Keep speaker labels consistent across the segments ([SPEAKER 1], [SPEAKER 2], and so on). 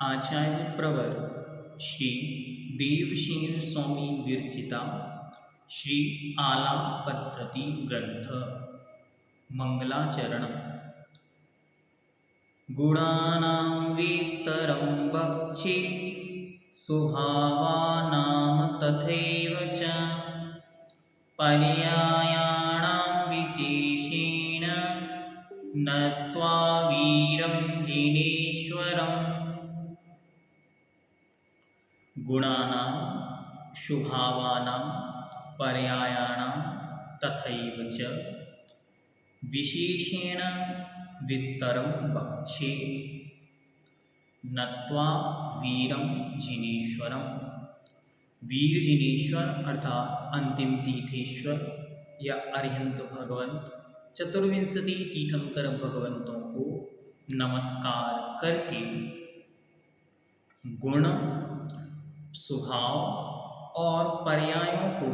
[SPEAKER 1] आचार्य प्रवर श्री देवसेन स्वामी विरचिता श्री आला पद्धति ग्रंथ मंगलाचरण गुणानां विस्तरं वक्षे स्वभावानां तथैव च पर्यायाणां विशेषेण नत्वा वीरं जिनेश्वरम्। गुणानां शुभावानां पर्यायाणां तथैव च विशेषेण विस्तरं वक्षे नत्वा वीरं जिनेश्वरम्। वीर जिनेश्वर अर्थात अंतिम तीर्थेश्वर या अरिहंत भगवंत चतुर्विंशति तीर्थंकर भगवंतों को नमस्कार करके गुण स्वभाव और पर्यायों को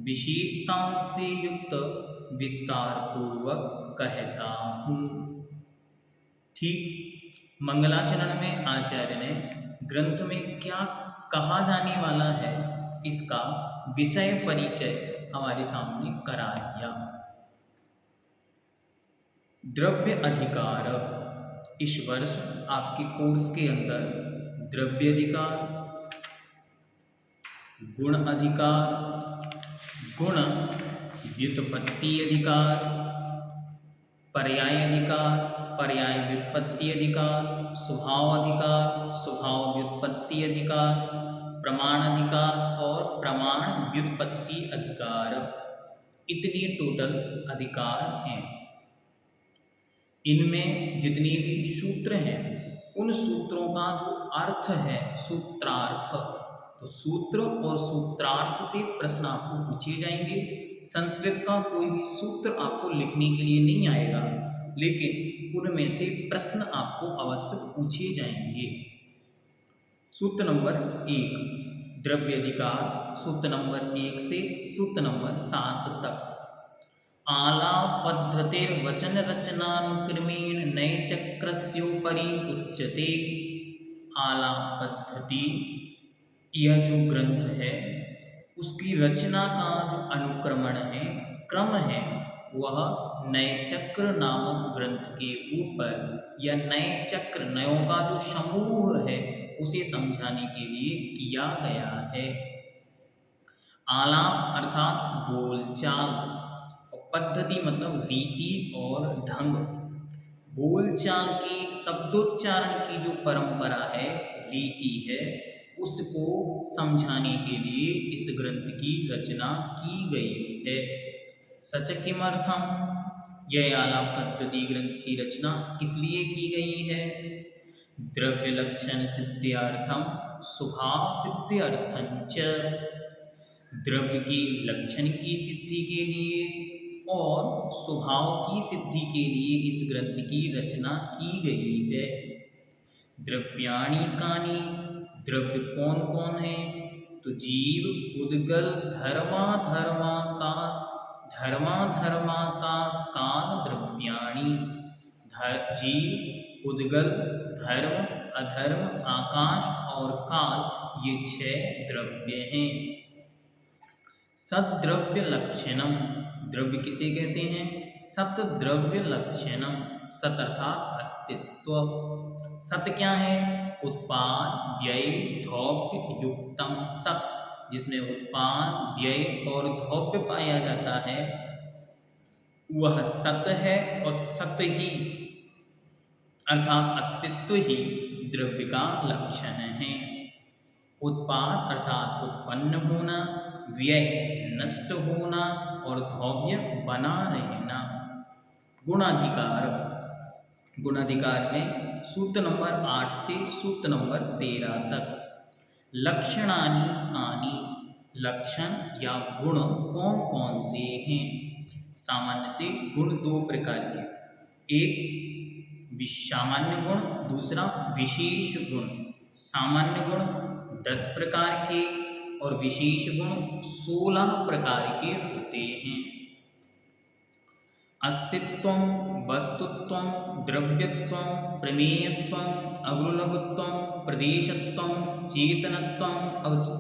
[SPEAKER 1] विशेषताओं से युक्त विस्तार पूर्वक कहता हूँ। ठीक मंगलाचरण में आचार्य ने ग्रंथ में क्या कहा जाने वाला है इसका विषय परिचय हमारे सामने करा दिया। द्रव्य अधिकार, इस वर्ष आपके कोर्स के अंदर द्रव्य अधिकार, गुण अधिकार, गुण व्युत्पत्ति अधिकार, पर्याय अधिकार, पर्याय व्युत्पत्ति अधिकार, स्वभाव अधिकार, स्वभाव व्युत्पत्ति अधिकार, प्रमाण अधिकार और प्रमाण व्युत्पत्ति अधिकार, इतने टोटल अधिकार हैं। इनमें जितने भी सूत्र हैं उन सूत्रों का जो अर्थ है सूत्रार्थ, तो सूत्र और सूत्रार्थ से प्रश्न आपको पूछे जाएंगे। संस्कृत का कोई भी सूत्र आपको लिखने के लिए नहीं आएगा, लेकिन उनमें से प्रश्न आपको अवश्य पूछे जाएंगे। सूत्र नंबर 1 द्रव्य अधिकार, सूत्र नंबर 1 से सूत्र नंबर 7 तक। आला पद्धतिर्वचन रचनानुक्रमेण नयचक्रस्योपरि उच्यते। आला पद्धति यह जो ग्रंथ है उसकी रचना का जो अनुक्रमण है, क्रम है, वह नए चक्र नामक ग्रंथ के ऊपर या नए चक्र, नयों का जो समूह है उसे समझाने के लिए किया गया है। आलाप अर्थात बोलचाल और पद्धति मतलब रीति और ढंग। बोलचाल के शब्दोच्चारण की जो परंपरा है, रीति है, उसको समझाने के लिए इस ग्रंथ की रचना की गई है। सच किमर्थम, यह आला पद्धति ग्रंथ की रचना किस लिए की गई है? द्रव्य लक्षण सिद्ध्यर्थम स्वभाव सिद्ध्यर्थं च। द्रव्य के लक्षण की सिद्धि के लिए और स्वभाव की सिद्धि के लिए इस ग्रंथ की रचना की गई है। द्रव्याणि कानि, द्रव्य कौन कौन है? तो जीव, उद्गल, धर्माकाश काल द्रव्याणि। जीव, उद्गल, धर्म, अधर्म, आकाश और काल, ये 6 द्रव्य हैं। सद्द्रव्य लक्षणम, द्रव्य किसे कहते हैं? सत द्रव्य लक्षणम। सत अर्थात अस्तित्व। सत क्या है? उत्पाद, व्यय, धौप्य युक्तम सत, जिसमें उत्पाद, व्यय और धौप्य पाया जाता है वह सत है, और सत ही अर्थात अस्तित्व ही द्रव्य का लक्षण है। उत्पाद अर्थात उत्पन्न होना, व्यय नष्ट होना और धौप्य बना रहना। गुणाधिकार, गुणाधिकार में सूत्र नंबर 8 से सूत्र नंबर 13 तक। लक्षणानि कानि, लक्षण या गुण कौन कौन से हैं? सामान्य से गुण 2 प्रकार के, एक सामान्य गुण, दूसरा विशेष गुण। सामान्य गुण 10 प्रकार के और विशेष गुण 16 प्रकार के होते हैं। अस्तित्वं, वस्तुत्वं, द्रव्यत्वं, प्रमेयत्वं, अग्रुलघुत्वं प्रदेशत्वं चेतनत्वं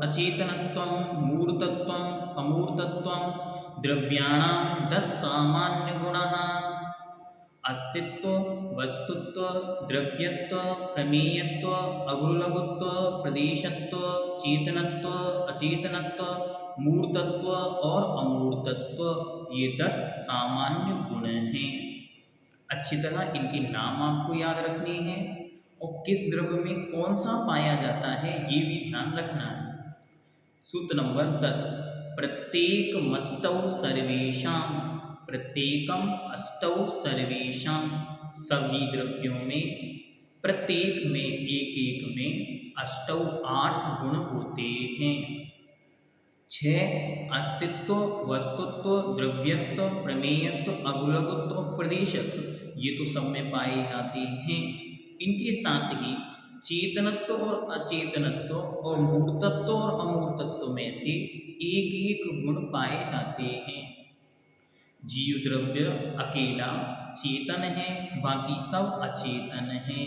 [SPEAKER 1] अचेतनत्वं मूर्तत्वं अमूर्तत्वं द्रव्याणां 10 सामान्यगुणाः अस्तित्व वस्तुत्व द्रव्यत्व प्रमेयत्व अग्रुलघुत्व प्रदेशत्व चेतनत्व अचेतनत्व मूर्तत्व और अमूर्तत्व, ये 10 सामान्य गुण हैं। अच्छी तरह इनके नाम आपको याद रखने हैं और किस द्रव्य में कौन सा पाया जाता है ये भी ध्यान रखना है। सूत्र नंबर 10, प्रत्येकमस्तौ सर्वेषां, प्रत्येकम अष्टौ सर्वेषां, सभी द्रव्यों में प्रत्येक में एक एक में अष्टौ 8 गुण होते हैं। 6 अस्तित्व वस्तुत्व द्रव्यत्व प्रमेयत्व अग्रुलघुत्व प्रदेशत्व, ये तो सब में पाए जाते हैं। इनके साथ ही चेतनत्व और अचेतनत्व और मूर्तत्व और अमूर्तत्व में से एक एक गुण पाए जाते हैं। जीव द्रव्य अकेला चेतन है, बाकी सब अचेतन हैं।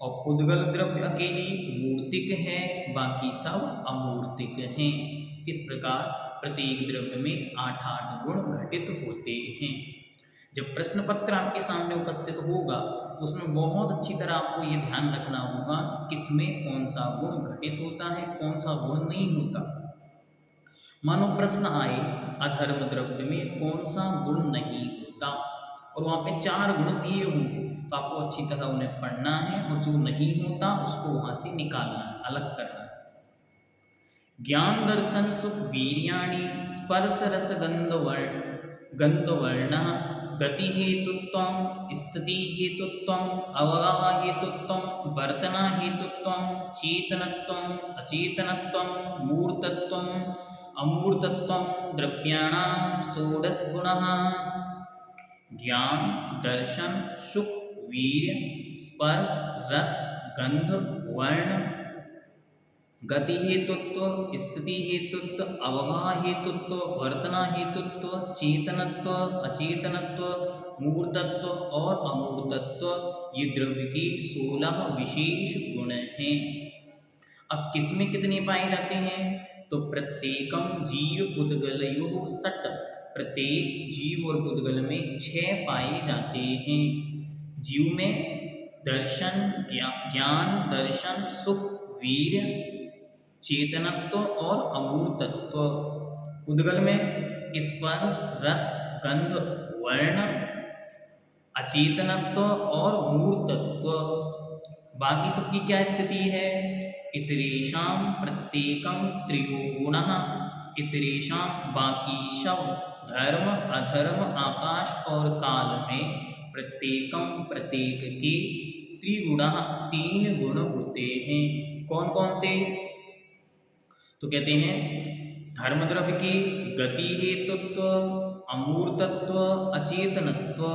[SPEAKER 1] और पुद्गल द्रव्य अकेली मूर्तिक है, बाकी सब अमूर्तिक हैं। इस प्रकार प्रत्येक द्रव्य में 8-8 गुण घटित होते हैं। जब प्रश्न पत्र आपके सामने उपस्थित होगा तो उसमें बहुत अच्छी तरह आपको ये ध्यान रखना होगा कि किसमें कौन सा गुण घटित होता है, कौन सा गुण नहीं होता। मानो प्रश्न आए अधर्म द्रव्य में कौन सा गुण नहीं होता और वहाँ पे 4 गुण दिए होंगे, तो आपको अच्छी तरह उन्हें पढ़ना है और जो नहीं होता उसको वहाँ से निकालना है, अलग करना है। ज्ञान दर्शन सुख वीर्याणि स्पर्श रस गंधवर्ण गति हेतुत्वं स्थिति हेतुत्वं अवगाह हेतुत्वं वर्तना हेतुत्वं चेतनत्वं अचेतनत्वं मूर्तत्वं अमूर्तत्वं द्रव्याणां 16 गुणाः। ज्ञान दर्शन सुख वीर्य स्पर्श रस गंध वर्ण गति हेतुत्व स्थिति हेतुत्व अवगाह हेतुत्व वर्तना हेतुत्व चेतनत्व अचेतनत्व मूर्तत्व और अमूर्तत्व, ये द्रव्य के 16 विशेष गुण हैं। अब किसमें कितने पाए जाते हैं? तो प्रत्येकम जीव पुद्गलयोः 6, प्रत्येक जीव और पुद्गल में 6 पाए जाते हैं। जीव में दर्शन ज्ञान दर्शन सुख वीर्य चेतनत्व और अमूर्तत्व, उद्गल में स्पर्श रस गंध वर्ण अचेतनत्व और मूर्तत्व। बाकी सबकी क्या स्थिति है? इतरेषां प्रत्येकम त्रिगुणः, इतरेषां बाकी सब धर्म अधर्म आकाश और काल में प्रत्येकम प्रत्येक के त्रिगुणः 3 गुण होते हैं। कौन कौन से? तो कहते हैं धर्म द्रव्य की गति हेतुत्व अमूर्तत्व अचेतनत्व,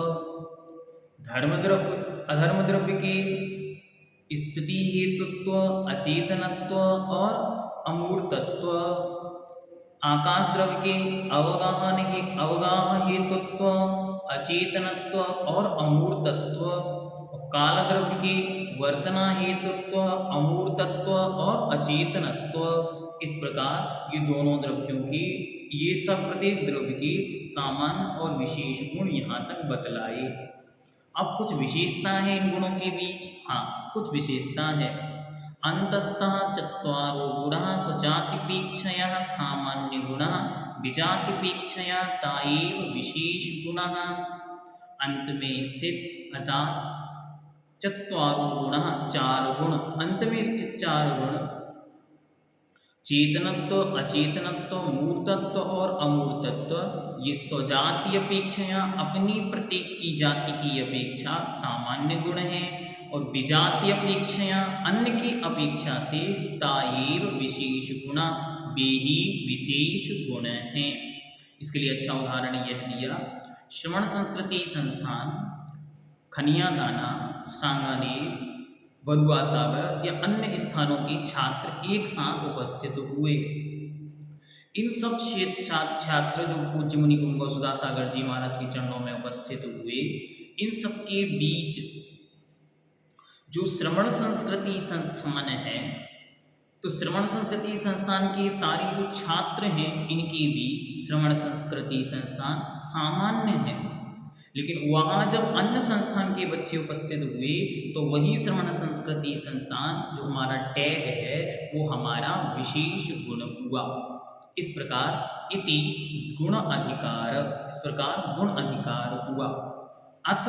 [SPEAKER 1] धर्म द्रव्य अधर्म द्रव्य की स्थिति हेतुत्व अचेतनत्व और अमूर्तत्व, आकाश द्रव्य के अवगाह हेतुत्व अचेतनत्व और अमूर्तत्व, काल द्रव्य की वर्तना हेतुत्व अमूर्तत्व और अचेतनत्व। इस प्रकार ये दोनों द्रव्यों की ये सब प्रत्येक द्रव्य की सामान्य और विशेष गुण यहाँ तक बतलाए। अब कुछ विशेषता है इन गुणों के बीच। हाँ, कुछ विशेषता है। अंतस्तः 4 गुणाः स्वजातिपेक्षया सामान्य गुणाः विजातिपेक्षया ताएव विशेष गुणाः। अंत में स्थित अर्थात 4 गुणाः 4 गुण, अंत में स्थित 4 गुण चेतनत्व अचेतनत्व मूर्तत्व और अमूर्तत्व, ये स्वजाति अपेक्षया अपनी प्रत्येक की जाति की अपेक्षा सामान्य गुण हैं और विजाति अपेक्षया अन्य की अपेक्षा से ताएव विशेष गुणा, वे ही विशेष गुण हैं। इसके लिए अच्छा उदाहरण यह दिया, श्रवण संस्कृति संस्थान खनिया दाना सांगानेर बरुआ सागर या अन्य स्थानों के छात्र एक साथ उपस्थित हुए। इन सब छात्र जो पूज्य मुनि कुंभ सुधा सागर जी महाराज के चरणों में उपस्थित हुए, इन सब के बीच जो श्रवण संस्कृति संस्थान है, तो श्रवण संस्कृति संस्थान के सारे जो छात्र हैं इनके बीच श्रवण संस्कृति संस्थान सामान्य है। लेकिन वहाँ जब अन्य संस्थान के बच्चे उपस्थित हुए तो वही श्रवण संस्कृति संस्थान जो हमारा टैग है वो हमारा विशेष गुण हुआ। इस प्रकार इति गुण अधिकार, इस प्रकार गुण अधिकार हुआ। अथ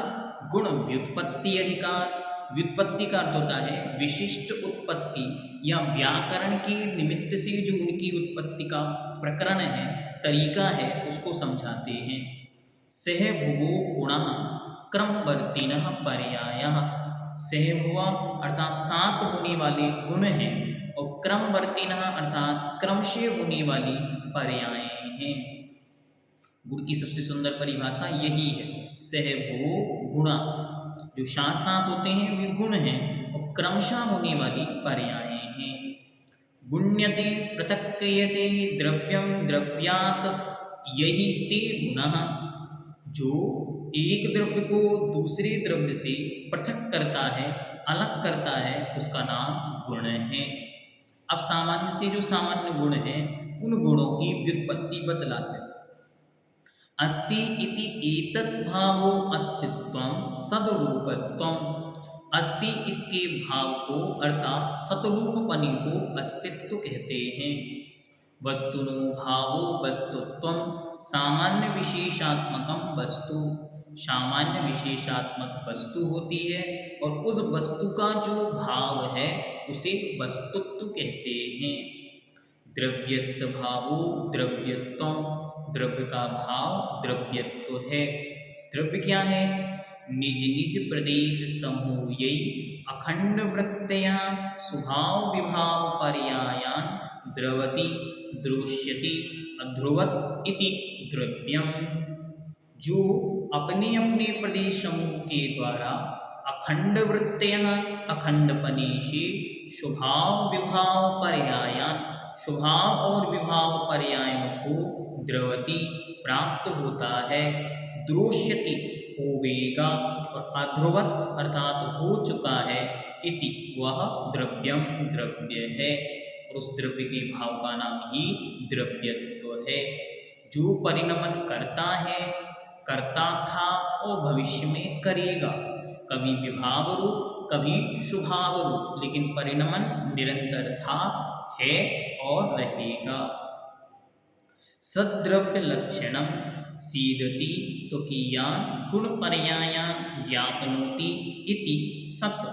[SPEAKER 1] गुण व्युत्पत्ति अधिकार, व्युत्पत्ति का अर्थ होता है विशिष्ट उत्पत्ति या व्याकरण के निमित्त से जो उनकी उत्पत्ति का प्रकरण है, तरीका है, उसको समझाते हैं। सहभुवो गुणः क्रमवर्तिनः पर्यायः, सहभुव अर्थात सात होने वाले गुण हैं और क्रमवर्तिनः अर्थात क्रम से होने वाली पर्याय हैं। गुण की सबसे सुंदर परिभाषा यही है। सहभुवो गुणा, जो साथ साथ होते हैं वे गुण हैं और क्रमशः होने वाली पर्याय हैं। गुण्यते पृथक क्रियते द्रव्यम द्रव्यात् यही ते गुणः, जो एक द्रव्य को दूसरे द्रव्य से पृथक करता है, अलग करता है, उसका नाम गुण है। अब सामान्य से जो सामान्य गुण है उन गुणों की व्युत्पत्ति बतलाते हैं। अस्ति इति एतस्भावो अस्तित्वं सद्रूपत्वं, अस्ति इसके भाव को अर्थात सतरूपपनि को अस्तित्व कहते हैं। वस्तुनो भावो वस्तुत्वं, सामान्य विशेषात्मकम वस्तु, सामान्य विशेषात्मक वस्तु होती है और उस वस्तु का जो भाव है उसे वस्तुत्व कहते हैं। द्रव्यस्य भावो द्रव्यत्वं, द्रव्य का भाव द्रव्यत्व है। द्रव्य क्या है? निज निज प्रदेश समूहै अखंड वृत्तया स्वभाव विभाव पर्यायान द्रवति द्रोष्यति अध्रुवत इति द्रव्यम, जो अपने अपने प्रदेश समूह के द्वारा अखंड वृत्तया अखंडपने से स्वभाव विभाव पर्यायान, स्वभाव और विभाव पर्यायों को द्रवति प्राप्त होता है, द्रोष्यति होवेगा और अध्रुवत अर्थात हो चुका है, इति वह द्रव्यम द्रव्य है और उस द्रव्य के भाव का नाम ही द्रव्यत्व है। जो परिणमन करता है, करता था और भविष्य में करेगा, कभी विभाव रूप कभी स्वभाव रूप, लेकिन परिणमन निरंतर था, है और रहेगा। सद्द्रव्य लक्षणम सीदति स्वकीयान गुण पर्यायान व्यापनोति इति सत्,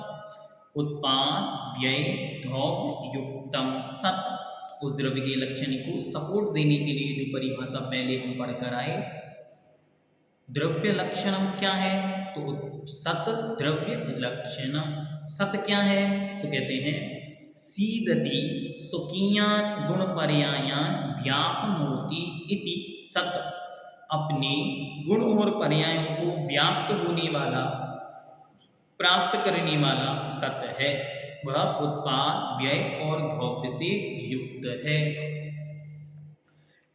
[SPEAKER 1] उत्पाद व्यय धौत युक्तम सत्। उस द्रव्य के लक्षण को सपोर्ट देने के लिए जो परिभाषा पहले हम पढ़कर आए, द्रव्य लक्षणम क्या है? तो सत द्रव्य लक्षणम। सत क्या है? तो कहते हैं सीदति स्वकीयान गुण पर्यायान व्यापनोति इति सत, अपने गुण और पर्यायों को व्याप्त होने वाला, प्राप्त करने वाला सत है। वह उत्पाद व्यय और धौप्य से युक्त है।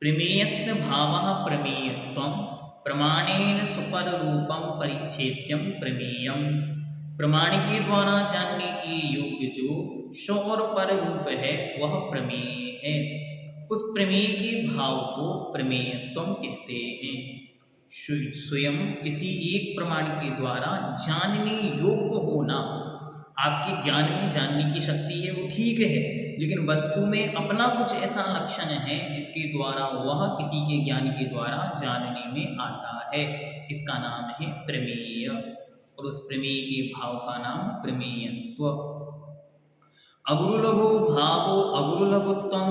[SPEAKER 1] प्रमेयस्य भावः प्रमेयत्वं प्रमाणेन सुपर रूपम परिच्छेद्यम प्रमेयम, प्रमाण के द्वारा जानने के योग्य जो स्व और पर रूप है वह प्रमेय है। उस प्रमेय के भाव को प्रमेयत्व कहते हैं। स्वयं किसी एक प्रमाण के द्वारा जानने योग्य होना, आपके ज्ञान में जानने की शक्ति है वो ठीक है, लेकिन वस्तु में अपना कुछ ऐसा लक्षण है जिसके द्वारा वह किसी के ज्ञान के द्वारा जानने में आता है, इसका नाम है प्रमेय और उस प्रमेय के भाव का नाम प्रमेयत्व। अगुरुलघु भावो अगुरुलघुत्वं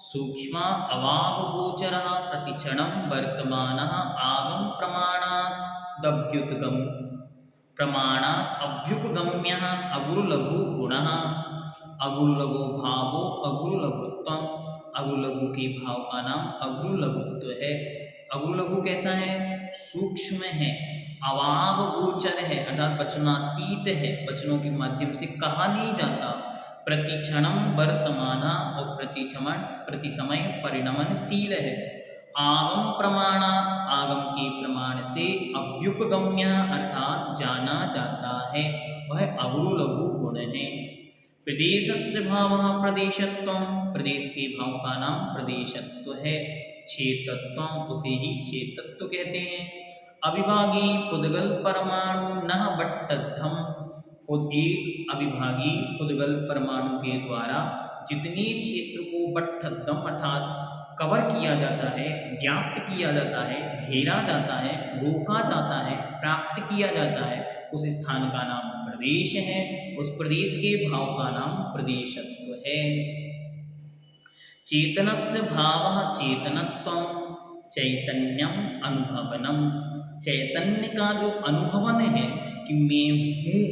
[SPEAKER 1] सूक्ष्म अवावगोचर प्रतिक्षणं वर्तमानः आगम प्रमाणादभ्युतगम प्रमाणात् अभ्युपगम्यः अगुरुलघु गुणः। अगुरुलघु भावो अगुरुलघुत्वं, अगुरुलघु के भाव का नाम अगुरुलघुत्व है। अगुरुलघु कैसा है? सूक्ष्म है, अवावगोचर है अर्थात वचनातीत है, वचनों के माध्यम से कहा नहीं जाता। प्रतिक्षणम वर्तमान और प्रति समय परिणमनशील है। आगम प्रमाणात्, आगम के प्रमाण से अभ्युपगम्य अर्थात जाना जाता है वह अगुरु लघु गुण है। प्रदेशस्य भावः प्रदेशत्वं, प्रदेश के भाव का नाम प्रदेशत्व है। छेदत्वं, उसे ही छेदत्व कहते हैं। अविभागी पुद्गल परमाणु नः बट्टद्धम, एक अविभागी पुद्गल परमाणु के द्वारा जितने क्षेत्र को बट्टद्धम अर्थात कवर किया जाता है, व्याप्त किया जाता है, घेरा जाता है, रोका जाता है, प्राप्त किया जाता है, उस स्थान का नाम प्रदेश है। उस प्रदेश के भाव का नाम प्रदेशत्व है। चेतनस्य भावः चेतनत्वं, चैतन्यम अनुभवनम, चैतन्य का जो अनुभवन है कि मैं हूँ,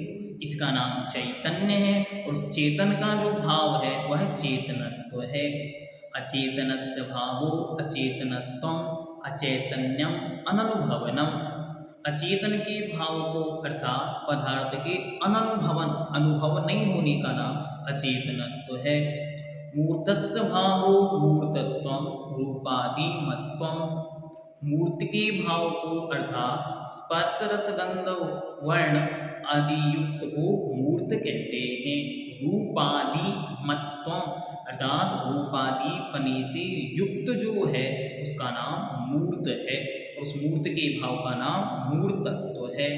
[SPEAKER 1] इसका नाम चैतन्य है। और उस चेतन का जो भाव है वह चेतनत्व है। अचेतनस्य भावो अचेतनत्वं, अचैतन्यम अननुभवनम, अचेतन के भाव को अर्थात पदार्थ के अननुभवन, अनुभव नहीं होने का नाम अचेतनत्व है। मूर्तस्य भावो मूर्तत्वं, रूपादिमत्वं, मूर्त के भाव को अर्थात स्पर्श रस गंध वर्ण आदि युक्त को मूर्त कहते हैं। रूपादि मत्वम, अर्थात रूपादि पने से युक्त जो है उसका नाम मूर्त है। उस मूर्त के भाव का नाम मूर्तत्व है।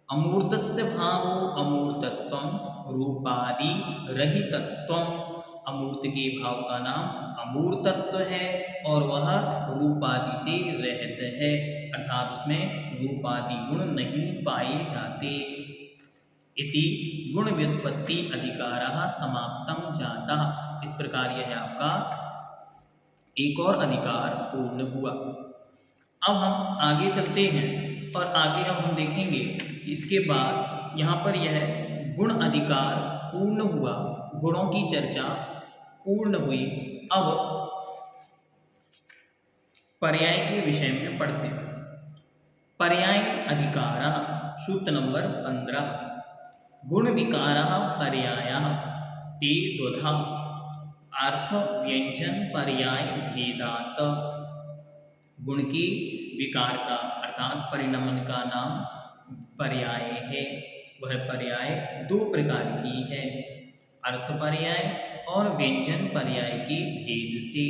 [SPEAKER 1] अमूर्तस्य भावो अमूर्तत्वं, रूपादि रहितत्वं, अमूर्त के भाव का नाम अमूर्तत्व है और वह रूपादि से रहित है, अर्थात उसमें रूपादि गुण नहीं पाए जाते। इति गुण व्युत्पत्ति अधिकारः समाप्तम जातः, इस प्रकार यह आपका एक और अधिकार पूर्ण हुआ। अब हम आगे चलते हैं और आगे अब हम देखेंगे इसके बाद यहाँ पर यह गुण अधिकार पूर्ण हुआ, गुणों की चर्चा पूर्ण हुई। अब पर्याय के विषय में पढ़ते हैं। पर्याय अधिकारः, सूत्र नंबर 15। गुण विकारः पर्यायः ते द्वधा अर्थ व्यंजन पर्याय भेदात। गुण के विकार का अर्थात परिणमन का नाम पर्याय है। वह पर्याय दो प्रकार की है, अर्थ पर्याय और व्यंजन पर्याय के भेद से।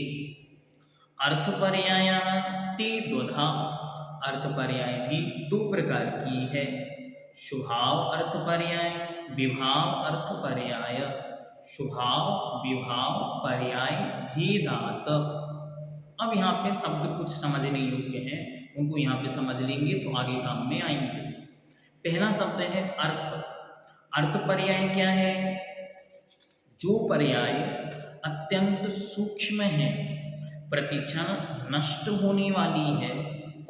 [SPEAKER 1] अर्थ पर्याय ते द्वधा, अर्थ पर्याय भी दो प्रकार की है, शुभाव अर्थ पर्याय, विभाव अर्थ पर्याय। शुभाव विभाव पर्याय भेदात। अब यहाँ पे शब्द कुछ समझने योग्य हैं, उनको यहाँ पे समझ लेंगे तो आगे काम में आएंगे। पहला शब्द है अर्थ। अर्थ पर्याय क्या है? जो पर्याय अत्यंत सूक्ष्म है, प्रतिक्षण नष्ट होने वाली है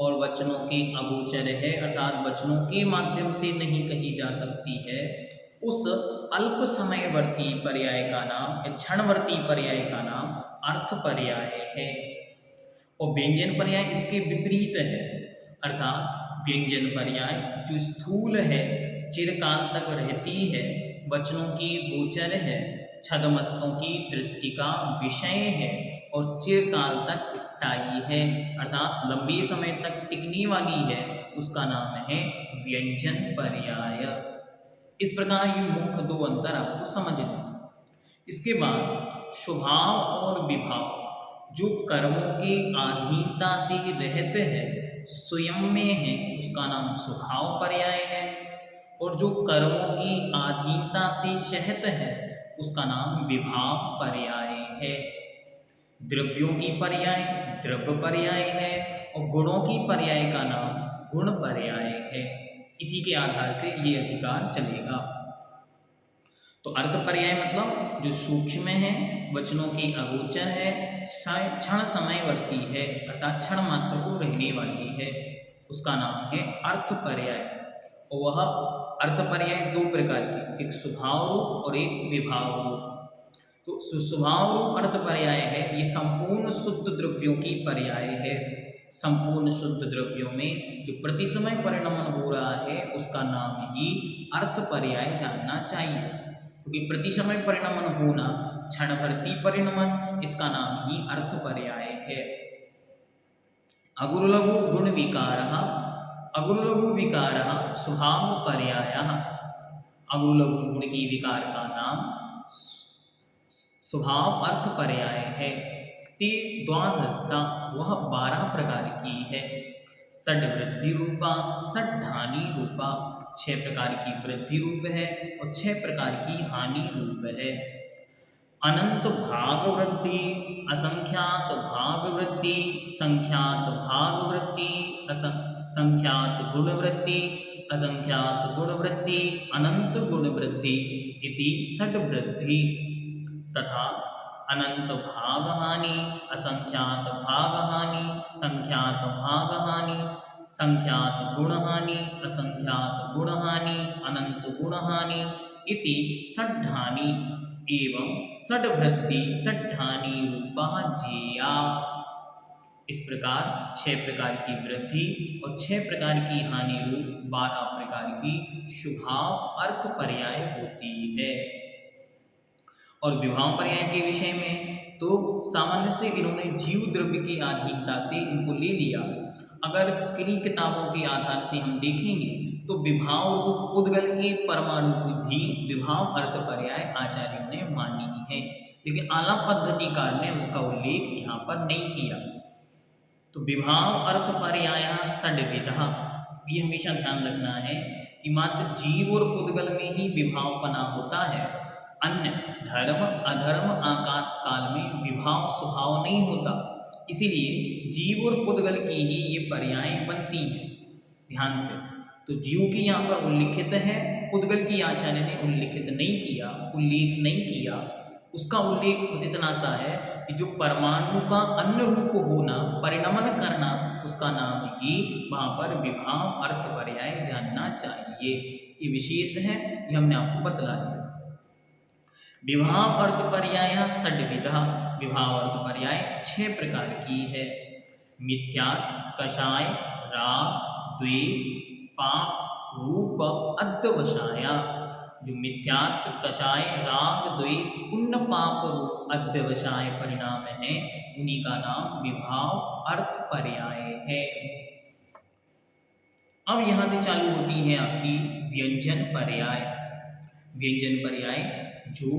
[SPEAKER 1] और वचनों के अगोचर है, अर्थात वचनों के माध्यम से नहीं कही जा सकती है, उस अल्प समयवर्ती पर्याय का नाम या क्षणवर्ती पर्याय का नाम अर्थ पर्याय है। और व्यंजन पर्याय इसके विपरीत है, अर्थात व्यंजन पर्याय जो स्थूल है, चिरकाल तक रहती है, वचनों की गोचर है, छदमस्तों की दृष्टि का विषय है और चिरकाल तक स्थायी है, अर्थात लंबे समय तक टिकने वाली है, उसका नाम है व्यंजन पर्याय। इस प्रकार ये मुख्य दो अंतर आपको समझ लें। इसके बाद स्वभाव और विभाव, जो कर्मों की अधीनता से रहित है, स्वयं में है, उसका नाम स्वभाव पर्याय है। और जो कर्मों की अधीनता से शहत है, उसका नाम विभाव पर्याय है। द्रव्यों की पर्याय द्रव्य पर्याय है और गुणों की पर्याय का नाम गुण पर्याय है। इसी के आधार से ये अधिकार चलेगा। तो अर्थ पर्याय मतलब जो सूक्ष्म है, वचनों के अगोचर है, क्षण समयवर्ती है, अर्थात क्षण मात्र को रहने वाली है, उसका नाम है अर्थ पर्याय। और वह अर्थ पर्याय दो प्रकार की, एक स्वभाव रूप और एक विभाव रूप। तो स्वभाव रूप अर्थ पर्याय है, ये संपूर्ण शुद्ध द्रव्यों की पर्याय है। संपूर्ण शुद्ध द्रव्यों में जो प्रति समय परिणमन हो रहा है, उसका नाम ही अर्थ पर्याय जानना चाहिए, क्योंकि प्रति समय परिणमन होना, क्षणभर्ती परिणमन, इसका नाम ही अर्थ पर्याय है। अगुरुलघु गुण विकारः, अगुरुलघु विकारः स्वभाव पर्यायः। अगु लघु गुण की विकार का नाम स्वभाव अर्थ पर्याय है। ते द्वादशता वह 12 प्रकार की है। षड वृद्धि रूपा षड हानि रूपा 6 प्रकार की वृद्धि रूप है और 6 प्रकार की हानि रूप है। अनंत भाग वृद्धि असंख्यात भाग वृद्धि संख्यात भाग वृद्धि संख्यात गुण वृद्धि असंख्यात गुण वृद्धि अनंत गुण वृद्धि इति षड वृद्धि तथा अनंत भाग हानि असंख्यात भाग हानि संख्यात भाग हानि संख्यात गुण हानि असंख्यात गुण हानि अनंत गुण हानि इति षड्ढानि एवं षड्वृद्धि षड्ढानि रूपा जेया। इस प्रकार 6 प्रकार की वृद्धि और 6 प्रकार की हानि रूप 12 प्रकार की शुभाव अर्थ पर्याय होती है। और विभाव पर्याय के विषय में तो सामान्य से इन्होंने जीव द्रव्य की अधीनता से इनको ले लिया। अगर किन्हीं किताबों के आधार से हम देखेंगे तो विभाव रूप उद्गल के परमाणु को भी विभाव अर्थ पर्याय आचार्यों ने मानी है, लेकिन आलाप पद्धतिकार ने उसका उल्लेख यहाँ पर नहीं किया। तो विभाव अर्थ पर्याय षड्विधा, ये हमेशा ध्यान रखना है कि मात्र जीव और उद्गल में ही विभावपना होता है, अन्य धर्म अधर्म आकाश काल में विभाव स्वभाव नहीं होता। इसीलिए जीव और उद्गल की ही ये पर्याय बनती हैं ध्यान से। तो जीव की यहाँ पर उल्लिखित है, उद्गल की आचार्य ने उल्लेख नहीं किया। उसका उल्लेख बस इतना सा है कि जो परमाणु का अन्य रूप होना परिणमन करना उसका नाम ही वहाँ पर विभाव अर्थ पर्याय जानना चाहिए। ये विशेष है, ये हमने आपको बतला दिया। विभाव अर्थ पर्याय षड्विधा, विभाव अर्थ पर्याय 6 प्रकार की है। मिथ्या कषाय राग द्वेष पाप रूप अध्यवसाया। जो मिथ्यात्व कषाय राग द्वेष पुण्य पाप रूप अध्यवसाय परिणाम है उन्हीं का नाम विभाव अर्थ पर्याय है। अब यहाँ से चालू होती है आपकी व्यंजन पर्याय। व्यंजन पर्याय जो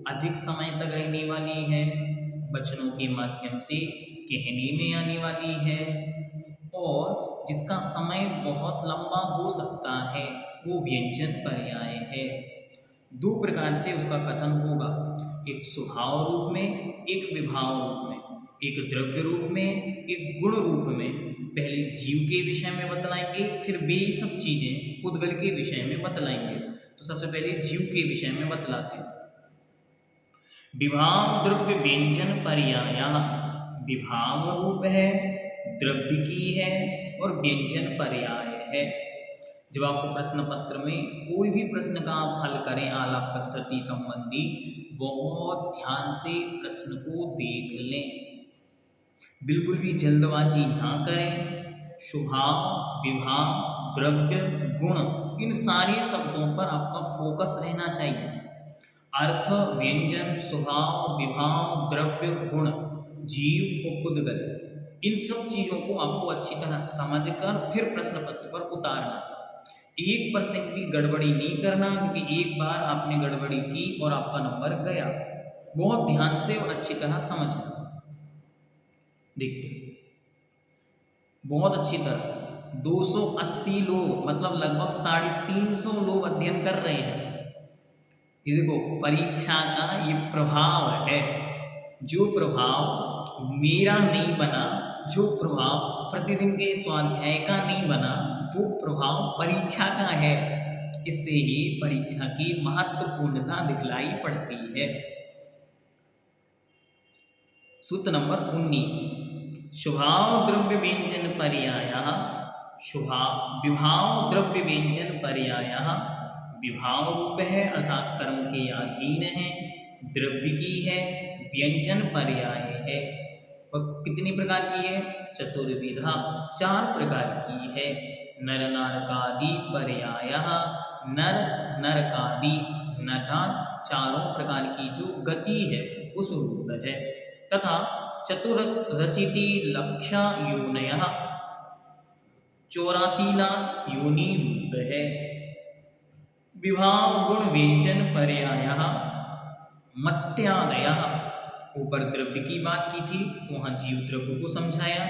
[SPEAKER 1] अधिक समय तक रहने वाली है, वचनों के माध्यम से कहने में आने वाली है और जिसका समय बहुत लंबा हो सकता है, वो व्यंजन पर्याय है। 2 प्रकार से उसका कथन होगा, एक स्वभाव रूप में, एक विभाव रूप में, एक द्रव्य रूप में, एक गुण रूप में। पहले जीव के विषय में बतलाएंगे, फिर वे सब चीजें उद्गल के विषय में बतलाएंगे। तो सबसे पहले जीव के विषय में बतलाते हैं। विभाव द्रव्य व्यंजन पर्याय, विभाव रूप है, द्रव्य की है और व्यंजन पर्याय है। जब आपको प्रश्न पत्र में कोई भी प्रश्न का आप हल करें आलाप पद्धति संबंधी, बहुत ध्यान से प्रश्न को देख लें, बिल्कुल भी जल्दबाजी ना करें। स्वभाव विभाव द्रव्य गुण इन सारे शब्दों पर आपका फोकस रहना चाहिए। अर्थ व्यंजन स्वभाव विभाव द्रव्य गुण जीव और उद्गल, इन सब चीज़ों को आपको अच्छी तरह समझकर फिर प्रश्न पत्र पर उतारना। 1% भी गड़बड़ी नहीं करना, क्योंकि एक बार आपने गड़बड़ी की और आपका नंबर गया। बहुत ध्यान से और अच्छी तरह समझना। देखते बहुत अच्छी तरह 280 लोग मतलब लगभग 350 लोग अध्ययन कर रहे हैं। ये देखो परीक्षा का ये प्रभाव है। जो प्रभाव मेरा नहीं बना, जो प्रभाव प्रतिदिन के स्वाध्याय का नहीं बना, वो प्रभाव परीक्षा का है। इससे ही परीक्षा की महत्वपूर्णता दिखलाई पड़ती है। सूत्र नंबर 19, स्वभाव द्रव्य व्यंजन पर्याय। विभाव द्रव्य व्यंजन पर्याय विभाव रूप है अर्थात कर्म के अधीन है, द्रव्य की है, व्यंजन पर्याय है। और कितनी प्रकार की है? चतुर्विधा, 4 प्रकार की है। नर नरकादि पर्याय, नर नरकादि अर्थात चारों प्रकार की जो गति है उस रूप है। तथा चतुरशीति लक्ष्य योनय, 84 लाख योनि रूप है। विभाव गुण व्यंजन पर्यायः मत्यादयः। ऊपर द्रव्य की बात की थी तो वहाँ जीव द्रव्य को समझाया।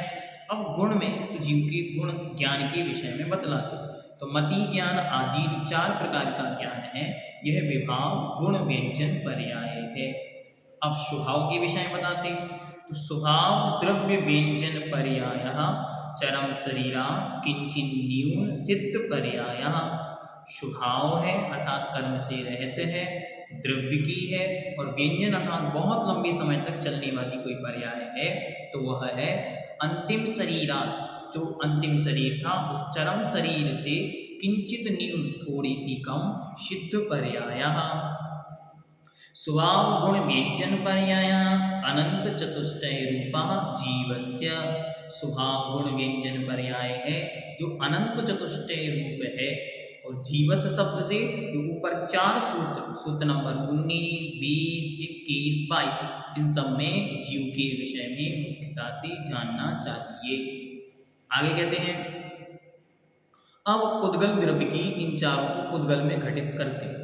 [SPEAKER 1] अब गुण में तो जीव के गुण ज्ञान के विषय में बतलाते। तो मति ज्ञान आदि जो 4 प्रकार का ज्ञान है यह विभाव गुण व्यंजन पर्याय है। अब स्वभाव के विषय में बताते। तो स्वभाव द्रव्य व्यंजन पर्यायः चरम शरीरा किंचिन न्यून सिद्ध पर्यायः। स्वभाव है अर्थात कर्म से रहित है, द्रव्य की है और व्यंजन अर्थात बहुत लंबे समय तक चलने वाली कोई पर्याय है तो वह है अंतिम शरीरा। जो अंतिम शरीर था उस चरम शरीर से किंचित न्यून थोड़ी सी कम सिद्ध पर्यायः। स्वभाव गुण व्यंजन पर्याय अनंत चतुष्टय रूपः जीवस्य। स्वभाव गुण व्यंजन पर्याय है जो अनंत चतुष्टय रूप है। और जीवस शब्द से जो ऊपर 4 सूत्र नंबर 19, 20, 21, 22 इन सब में जीव के विषय में मुख्यता से जानना चाहिए। आगे कहते हैं अब पुद्गल द्रव्य की इन चारों को पुद्गल में घटित करते हैं।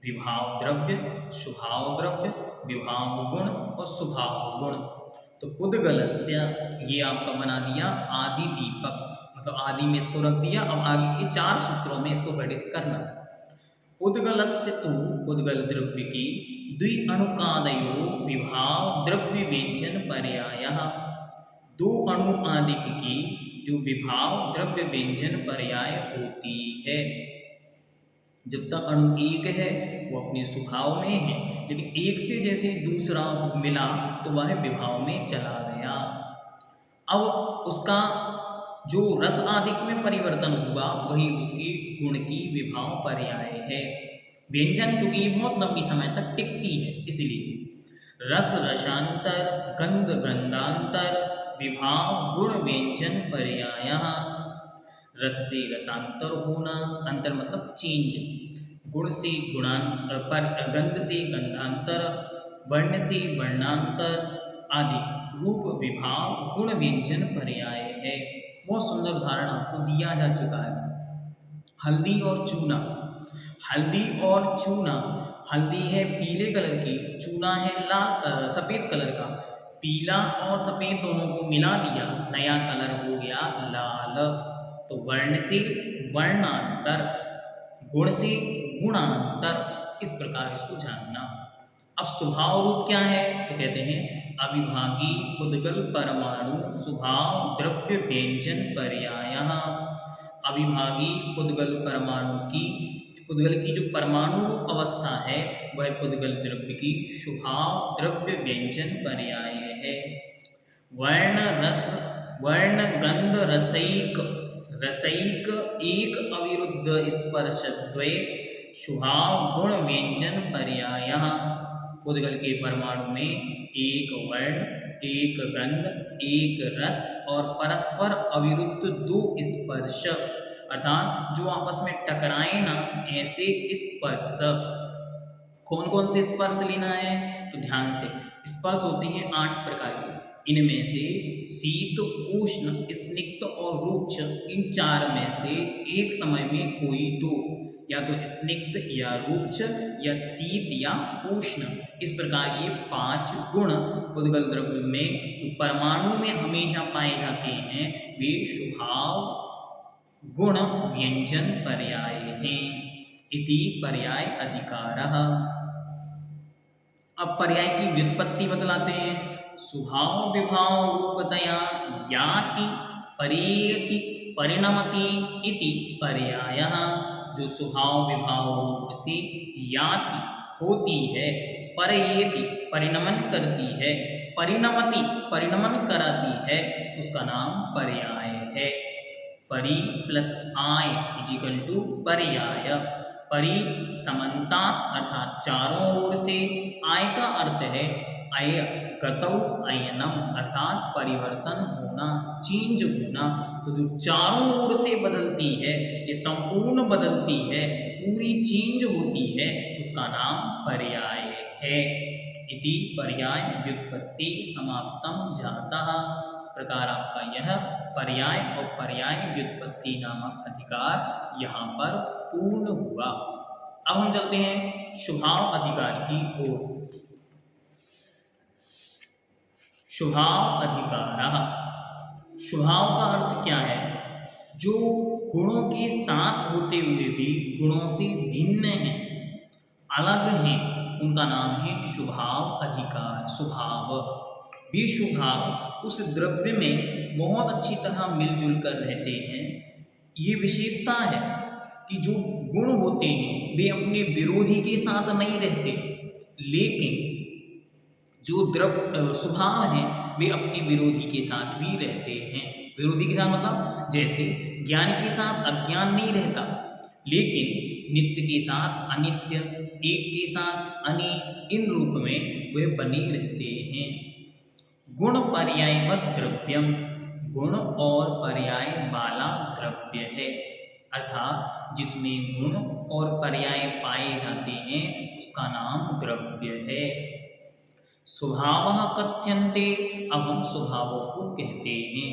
[SPEAKER 1] विभाव द्रव्य, स्वभाव द्रव्य, विभाव गुण और स्वभाव गुण। तो पुद्गलस्य ये आपका बना दिया आदि दीपक, मतलब आदि में इसको रख दिया। अब आगे के 4 सूत्रों में इसको घटित करना। पुद्गलस्य तो पुद्गल द्रव्य की द्वि अणुकादयो विभाव द्रव्य व्यंजन पर्यायः। 2 अणु आदिक की जो विभाव द्रव्य व्यंजन पर्याय होती है। जब तक अणु एक है वो अपने स्वभाव में है, लेकिन एक से जैसे दूसरा मिला तो वह विभाव में चला गया। अब उसका जो रस आदिक में परिवर्तन हुआ वही उसकी गुण की विभाव पर्याय है। व्यंजन क्योंकि ये बहुत लंबी समय तक टिकती है इसलिए रस रसांतर, गंध गंधांतर, विभाव गुण व्यंजन पर्यायः। रस से रसांतर होना, अंतर मतलब चेंज, गुण से गुणांतर, गंध से गंधांतर, वर्ण से वर्णांतर आदि रूप विभाव गुण व्यंजन पर्याय है। बहुत सुंदर उदाहरण आपको दिया जा चुका है। हल्दी और चूना। हल्दी और चूना, हल्दी है पीले कलर की, चूना है लाल सफ़ेद कलर का। पीला और सफ़ेद दोनों को मिला दिया, नया कलर हो गया लाल। तो वर्ण से वर्णांतर, गुण से गुणांतर, इस प्रकार इसको जानना। अब स्वभाव रूप क्या है तो कहते हैं अविभागी पुद्गल परमाणु स्वभाव द्रव्य व्यंजन पर्यायः। अविभागी पुद्गल परमाणु की, पुद्गल की जो परमाणु अवस्था है वह पुद्गल द्रव्य की स्वभाव द्रव्य व्यंजन पर्याय है। वर्ण रस, वर्ण गंध रसैक, रसैक एक अविरुद्ध स्पर्शद्वय स्वभाव गुण व्यंजन पर्यायः। पुद्गल के परमाणु में एक वर्ण, एक गंध, एक रस और परस्पर अविरुद्ध 2 स्पर्श, अर्थात जो आपस में टकराए ना ऐसे स्पर्श। कौन कौन से स्पर्श लेना है तो ध्यान से, स्पर्श होते हैं 8 प्रकार के। इनमें से शीत, उष्ण, स्निग्ध और रुक्ष, इन 4 में से एक समय में कोई 2, या तो स्निग्ध या रुक्ष या शीत या उष्ण, इस प्रकार ये 5 गुण पुद्गल द्रव्य में परमाणु में हमेशा पाए जाते हैं। वे स्वभाव गुण व्यंजन पर्याय हैं। इति पर्याय अधिकारः। अब पर्याय की व्युत्पत्ति बतलाते हैं। स्वभाव विभाव रूपतया याति परेयति परिणमति इति पर्यायः। जो स्वभाव विभाव रूप से याति होती है, परेयति परिणमन करती है, परिणमति परिणमन कराती है, उसका नाम पर्याय है। परि प्लस आय इजिकल टू पर्याय। परि समन्ता अर्थात चारों ओर से, आय का अर्थ है अय गतौ अयनम अर्थात परिवर्तन होना, चेंज होना। तो जो चारों ओर से बदलती है, ये संपूर्ण बदलती है, पूरी चेंज होती है, उसका नाम पर्याय है। इति पर्याय व्युत्पत्ति समाप्तम जातः। इस प्रकार आपका यह पर्याय और पर्याय व्युत्पत्ति नामक अधिकार यहाँ पर पूर्ण हुआ। अब हम चलते हैं स्वभाव अधिकार की ओर। स्वभाव अधिकार, स्वभाव का अर्थ क्या है? जो गुणों के साथ होते हुए भी गुणों से भिन्न हैं, अलग हैं, उनका नाम है स्वभाव अधिकार। स्वभाव, वे स्वभाव उस द्रव्य में बहुत अच्छी तरह मिलजुल कर रहते हैं। ये विशेषता है कि जो गुण होते हैं वे अपने विरोधी के साथ नहीं रहते, लेकिन जो स्वभाव हैं वे अपने विरोधी के साथ भी रहते हैं। विरोधी के साथ मतलब जैसे ज्ञान के साथ अज्ञान नहीं रहता, लेकिन नित्य के साथ अनित्य, एक के साथ अनेक, इन रूप में वह बने रहते हैं। गुण पर्यायवत द्रव्यम, गुण और पर्याय वाला द्रव्य है, अर्थात जिसमें गुण और पर्याय पाए जाते हैं उसका नाम द्रव्य है। स्वभावः कथ्यन्ते, अब हम स्वभावों को कहते हैं।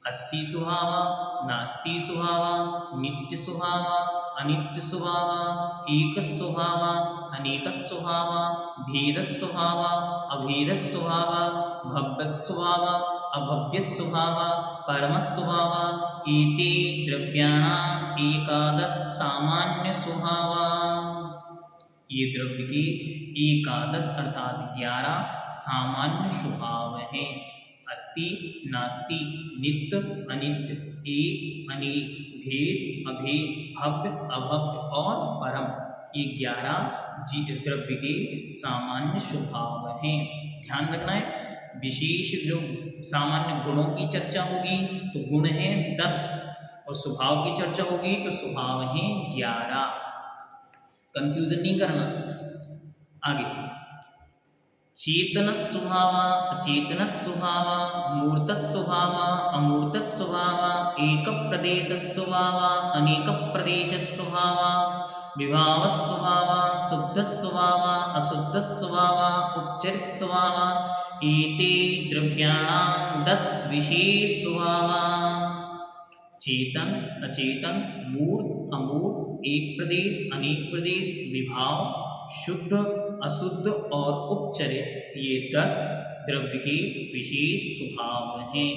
[SPEAKER 1] अस्ति स्वभावः, नास्ति स्वभावः, नित्य स्वभावः, अनित्य स्वभावः, एकः स्वभावः, अनेकः स्वभावः, भेदः स्वभावः, अभेदः स्वभावः, भव्यः स्वभावः, अभव्यः स्वभावः, परमः स्वभावः। एते द्रव्याणाम् एकादश सामान्य स्वभावः। ये द्रव्य के एकादश अर्थात 11 सामान्य स्वभाव हैं। अस्ति, नास्ति, नित्य, अनित्य, एक, अनेक, भेद, अभेद, भव्य, अभव्य और परम, ये 11 द्रव्य के सामान्य स्वभाव हैं। ध्यान रखना है, विशेष जो सामान्य गुणों की चर्चा होगी तो गुण हैं 10, और स्वभाव की चर्चा होगी तो स्वभाव हैं 11। कंफ्यूजन नहीं करना। आगे, चेतन स्वभाव, अचेतन स्वभाव, मूर्त स्वभाव, अमूर्त स्वभाव, एक प्रदेश स्वभाव, अनेक प्रदेश स्वभाव, विभाव स्वभाव, शुद्ध स्वभाव, अशुद्ध स्वभाव, उपचरित स्वभाव। एते द्रव्याणां 10 विशेष स्वभाव। चेतन, अचेतन, मूर्त, अमूर्त, एक प्रदेश, अनेक प्रदेश, विभाव, शुद्ध, अशुद्ध और उपचरित, ये 10 द्रव्य के विशेष स्वभाव हैं।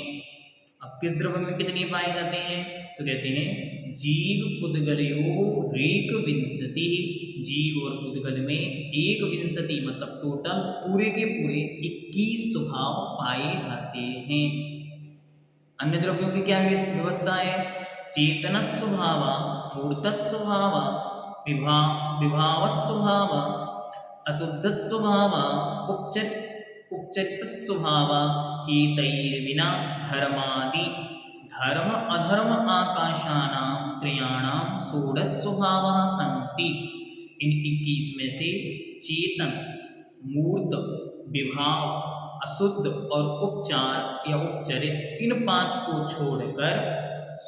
[SPEAKER 1] अब किस द्रव्य में कितने पाए जाते हैं? तो कहते हैं जीव पुद्गलयोः एकविंशति, जीव और पुद्गल में 1 मतलब टोटल पूरे के पूरे 21 स्वभाव पाए जाते हैं। अन्य द्रव्यों की क्या व्यवस्था है? चेतन स्वभाव, मूर्त स्वभाव, विभाव स्वभाव, अशुद्ध स्वभाव, उपचरित स्वभाव। एतैर्विना धर्मादि, धर्म अधर्म आकाशानां त्रयाणां षोडश स्वभावः सन्ति। इन 21 में से चेतन, मूर्त, विभाव, अशुद्ध और उपचार या उपचरित, इन 5 को छोड़कर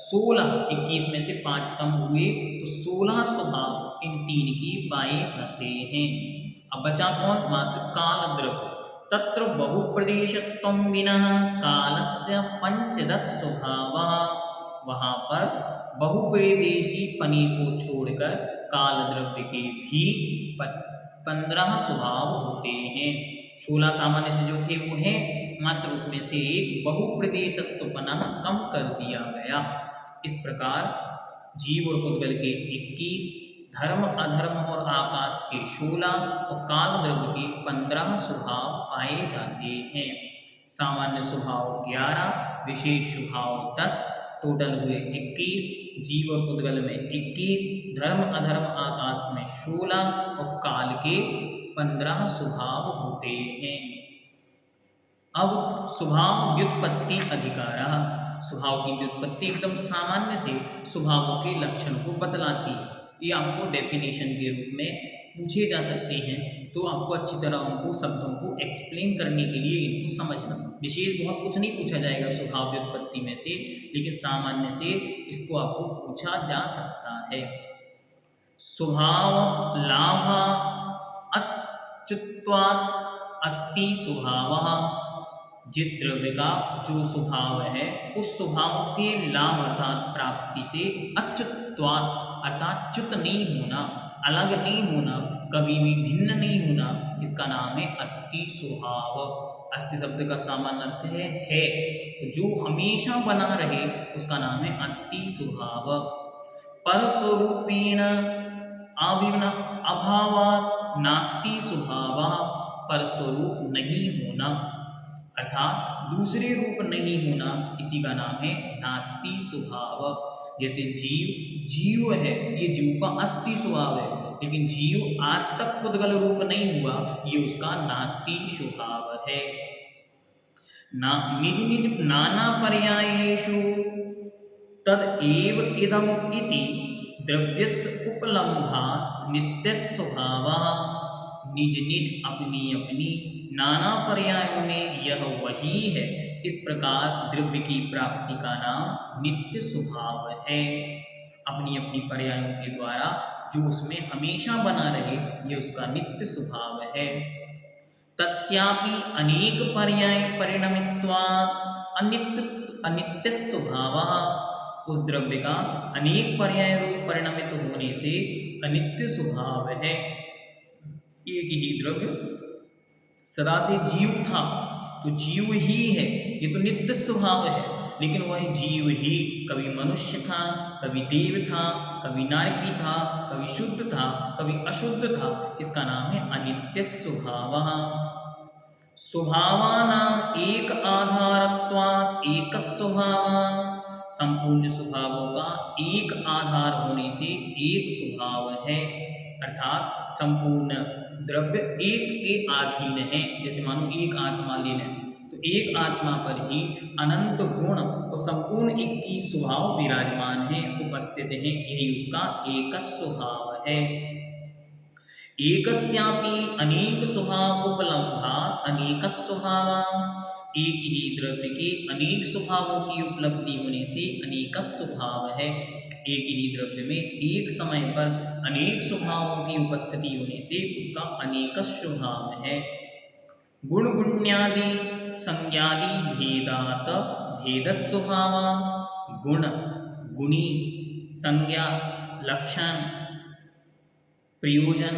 [SPEAKER 1] 16, 21 में से 5 कम हुए तो 16 स्वभाव इन 3 की पाए जाते हैं। अब बचा कौन? मात्र काल द्रव्य। तत्र बहुप्रदेशत्वं विनः कालस्य 15 स्वभावः, वहाँ पर बहुप्रदेशी पनी को छोड़कर काल द्रव्य के भी 15 स्वभाव होते हैं। 16 सामान्य से जो थे वो हैं, मात्र उसमें से एक बहुप्रदेशत्वपना कम कर दिया गया। इस प्रकार जीव और पुद्गल के 21, धर्म अधर्म और आकाश के 16 और काल द्रव्य के 15 स्वभाव पाए जाते हैं। सामान्य स्वभाव 11, विशेष स्वभाव 10, टोटल हुए 21। जीव और पुद्गल में 21, धर्म अधर्म आकाश में 16 और काल के 15 स्वभाव होते हैं। अब स्वभाव व्युत्पत्ति अधिकारः, स्वभाव की व्युत्पत्ति एकदम सामान्य से स्वभावों के लक्षण को बतलाती है। ये आपको डेफिनेशन के रूप में पूछे जा सकते हैं, तो आपको अच्छी तरह उनको शब्दों को एक्सप्लेन करने के लिए इनको समझना। विशेष बहुत कुछ नहीं पूछा जाएगा स्वभाव व्युत्पत्ति में से, लेकिन सामान्य से इसको आपको पूछा जा सकता है। स्वभाव लाभ अच्युत्वात् अस्ति स्वभावः, जिस द्रव्य का जो स्वभाव है उस स्वभाव के लाभ अर्थात प्राप्ति से अच्युत्वात् अर्थात च्युत नहीं होना, अलग नहीं होना, कभी भी भिन्न नहीं होना, इसका नाम है अस्ति स्वभाव। अस्ति शब्द का सामान्य अर्थ है, तो जो हमेशा बना रहे उसका नाम है अस्ति स्वभाव। परस्वरूपेण अभिन्न अभावात् नास्ति स्वभावः, परस्वरूप नहीं होना अर्थात दूसरे रूप नहीं होना, इसी का नाम है नास्ति स्वभाव। जैसे जीव है, ये जीव का अस्ति स्वभाव है, लेकिन जीव आज तक पुद्गल रूप नहीं हुआ, ये उसका नास्ति स्वभाव है। ना निज निज नाना पर्यायेषु तद एव इदम इति द्रव्यस्य उपलम्भात् नित्य स्वभावः। निज निज अपनी अपनी नाना पर्यायों में यह वही है, इस प्रकार द्रव्य की प्राप्ति का नाम नित्य स्वभाव है। अपनी अपनी पर्यायों के द्वारा जो उसमें हमेशा बना रहे, ये उसका नित्य स्वभाव है। तस्यापि अनेक पर्याय परिणमित्वात् अनित्य स्वभावः। उस द्रव्य का अनेक पर्याय रूप परिणमित होने से अनित्य स्वभाव है। एक ही द्रव्य सदा से जीव था तो जीव ही है, ये तो नित्य स्वभाव है, लेकिन वह जीव ही कभी मनुष्य था, कभी देव था, कभी नारकी था, कभी शुद्ध था, कभी अशुद्ध था, इसका नाम है अनित्य स्वभावः। स्वभावानाम एक आधारत्वात् एक स्वभाव। संपूर्ण स्वभावों का एक आधार होने से एक स्वभाव है, अर्थात संपूर्ण द्रव्य एक के अधीन है। जैसे मानो एक आत्मा ले लें, तो एक आत्मा पर ही अनंत गुण और संपूर्ण 21 स्वभाव विराजमान है, उपस्थित हैं, यही उसका एक स्वभाव है। एकस्यापि अनेक स्वभाव उपलम्भात् अनेक स्वभाव। एक ही द्रव्य के अनेक स्वभावों की उपलब्धि होने से अनेक स्वभाव है। एक ही द्रव्य में एक समय पर अनेक स्वभावों की उपस्थिति होने से उसका अनेक स्वभाव है। गुण गुण्यादि संज्ञादि भेदात भेद स्वभाव। गुण, गुणी, संज्ञा, लक्षण, प्रयोजन,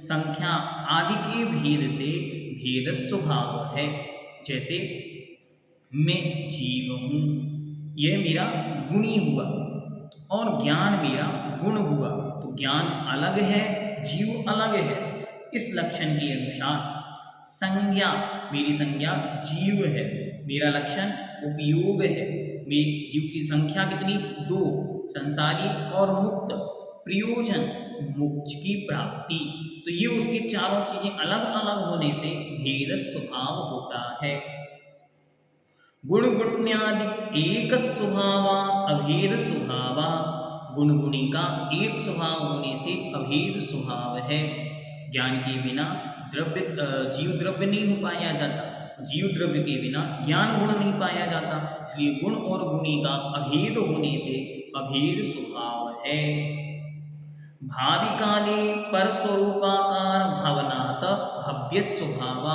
[SPEAKER 1] संख्या आदि के भेद से भेद स्वभाव है। जैसे मैं जीव हूँ, यह मेरा गुणी हुआ, और ज्ञान मेरा गुण हुआ, तो ज्ञान अलग है, जीव अलग है। इस लक्षण के अनुसार संज्ञा, मेरी संज्ञा जीव है, मेरा लक्षण उपयोग है। मेरी जीव की संख्या कितनी? 2, संसारी और मुक्त। प्रयोजन, मोक्ष की प्राप्ति। तो ये उसकी चारों चीजें अलग अलग होने से भेद स्वभाव होता है। गुण गुण्यादि एक स्वभाव अभेद स्वभाव। गुण गुणी का एक स्वभाव होने से अभेद स्वभाव है। ज्ञान के बिना द्रव्य जीव द्रव्य नहीं हो पाया जाता, जीव द्रव्य के बिना ज्ञान गुण नहीं पाया जाता, इसलिए गुण और गुणी का अभेद होने से अभेद स्वभाव है। भावी काले परस्वरूपाकार भवनात् भव्य स्वभाव।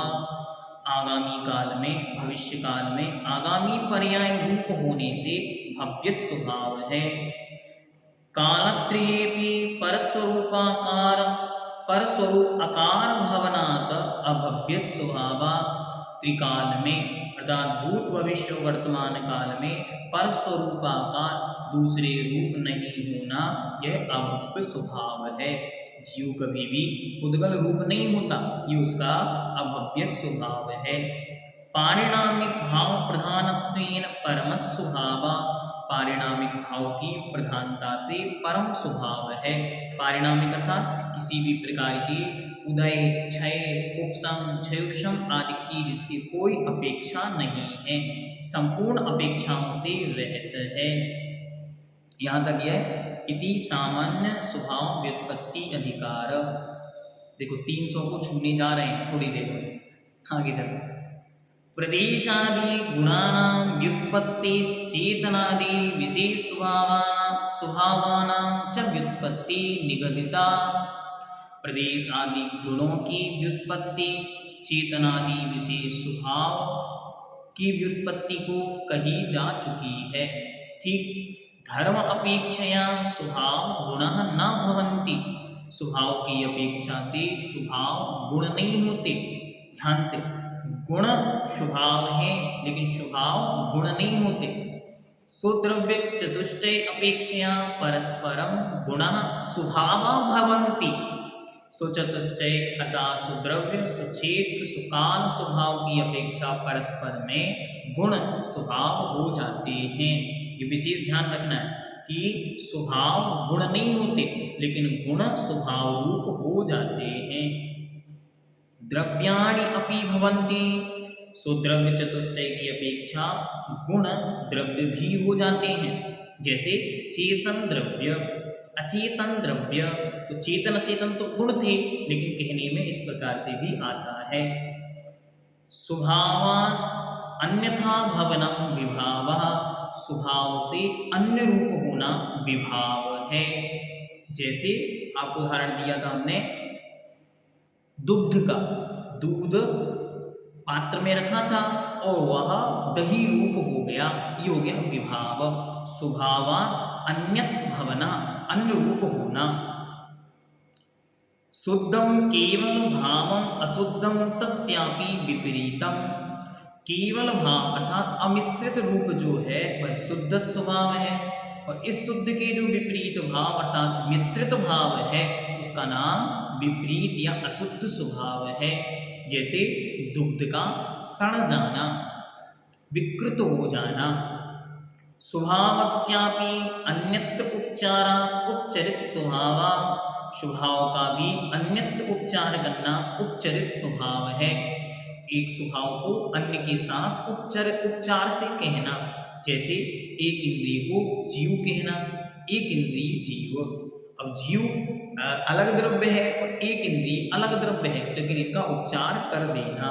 [SPEAKER 1] आगामी काल में, भविष्य काल में आगामी पर्याय रूप होने से भव्य स्वभाव है। कालत्रयेपि परस्वरूप आकार भवनात् अभव्य स्वभाव। त्रिकाल में अर्थात भूत भविष्य वर्तमान काल में परस्वरूपाकार दूसरे रूप नहीं होना, यह अभव्य स्वभाव है। जीव कभी भी उद्गल रूप नहीं होता, ये उसका अभव्य स्वभाव है। पारिणामिक भाव प्रधानत्वेन परम स्वभाव। पारिणामिक भाव की प्रधानता से परम स्वभाव है। पारिणामिक अर्थात किसी भी प्रकार की उदय, क्षय, उपशम, क्षयोपशम आदि की जिसकी कोई अपेक्षा नहीं है, संपूर्ण अपेक्षाओं से रहित है। यहाँ तक यह इति सामान्य स्वभाव व्युत्पत्ति अधिकार। देखो 300 को छूने जा रहे हैं थोड़ी देर में, आगे चलते। प्रदेशादि गुणानां व्युत्पत्ति चेतनादि विशेष स्वभावानां च व्युत्पत्ति निगदिता। प्रदेश आदि गुणों की व्युत्पत्ति, चेतनादि विशेष स्वभाव की व्युत्पत्ति को कही जा चुकी है। ठीक, धर्म अपेक्षया स्वभाव गुणः न भवन्ति। स्वभाव की अपेक्षा से स्वभाव गुण नहीं होते। ध्यान से, गुण स्वभाव है लेकिन स्वभाव गुण नहीं होते। सुद्रव्य चतुष्टय अपेक्षया परस्परम गुणः स्वभावा भवन्ति। सुचतुष्टय अर्थात सुद्रव्य, सुक्षेत्र, सुकाल स्वभाव की अपेक्षा परस्पर में गुण स्वभाव हो जाते हैं। ये विशेष ध्यान रखना है कि स्वभाव गुण नहीं होते लेकिन गुण स्वभाव रूप हो जाते हैं। द्रव्याणि अपि भवन्ति। सुद्रव्य चतुष्टय की अपेक्षा गुण द्रव्य भी हो जाते हैं। जैसे चेतन द्रव्य, अचेतन द्रव्य। तो चेतन अचेतन तो गुण थे लेकिन कहने में इस प्रकार से भी आता है। स्वभावान् अन्यथा भवनम विभावः। स्वभाव से अन्य रूप होना विभाव है। जैसे आपको उदाहरण दिया था हमने दुग्ध का, दूध पात्र में रखा था और वह दही रूप हो गया, ये हो गया विभाव। स्वभावान् अन्यत भवना, अन्य रूप होना। शुद्धम केवल भावम अशुद्धम तस्यापि विपरीतम। केवल भाव अर्थात अमिश्रित रूप जो है वह शुद्ध स्वभाव है और इस शुद्ध के जो विपरीत भाव अर्थात मिश्रित भाव है उसका नाम विपरीत या अशुद्ध स्वभाव है। जैसे दुग्ध का सड़ जाना, विकृत हो जाना। स्वभावस्यापि अन्यत्र उपचारा उपचरित स्वभावा। स्वभाव का भी अन्यत्र उपचार करना उपचरित स्वभाव है। एक स्वभाव को अन्य के साथ उपचार से कहना। जैसे एक इंद्रिय को जीव कहना, एक इंद्रिय जीव। अब जीव अलग द्रव्य है और एक इंद्रिय अलग द्रव्य है लेकिन इनका उपचार कर देना।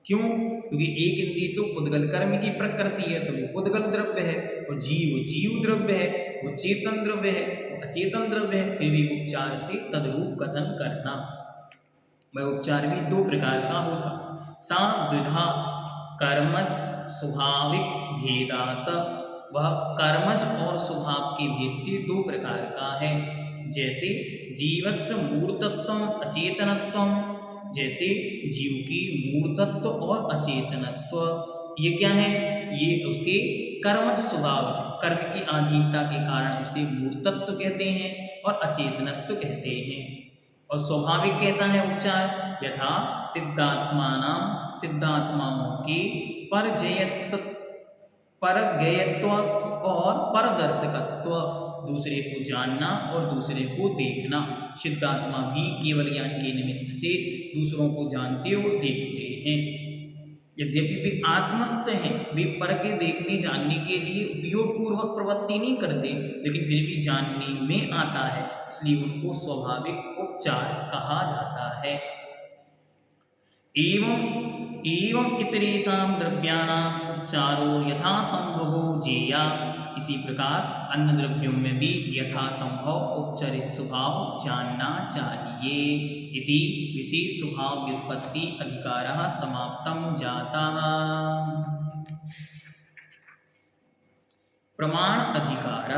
[SPEAKER 1] क्यों? क्योंकि एक इंद्रिय तो उद्गल कर्म की प्रकृति है तो वो उद्गल द्रव्य है और जीव जीव द्रव्य है, वो चेतन द्रव्य है, अचेतन द्रव्य है, फिर भी उपचार से तद्रूप कथन करना। वह उपचार भी दो प्रकार का होता। सा द्विधा कर्मज स्वाभाविक भेदात। वह कर्मज और स्वभाव के भेद से दो प्रकार का है। जैसे जीवस्य मूर्तत्व अचेतनत्व। जैसे जीव की मूर्तत्व और अचेतनत्व, ये क्या है? ये उसके कर्मज स्वभाव है। कर्म की अधीनता के कारण उसे मूर्तत्व कहते हैं और अचेतनत्व कहते हैं। और स्वाभाविक कैसा है उपचार? यथा सिद्धात्मानां, सिद्धात्माओं की परज्ञेयत्व और परदर्शकत्व, दूसरे को जानना और दूसरे को देखना। सिद्धात्मा भी केवल ज्ञान के निमित्त से दूसरों को जानते और देखते हैं। यद्यपि वे आत्मस्थ हैं, वे पर के देखने जानने के लिए उपयोग पूर्वक प्रवृत्ति नहीं करते लेकिन फिर भी जानने में आता है, इसलिए उनको स्वाभाविक उपचार कहा जाता है। एवं इतरेषां द्रव्याणां उपचारो यथा संभवो जेया। इसी प्रकार अन्य द्रव्यों में भी यथासंभव उपचरित स्वभाव जानना चाहिए। इति विशेष स्वभाव व्युत्पत्ति अधिकारः समाप्तं जातः। प्रमाण अधिकार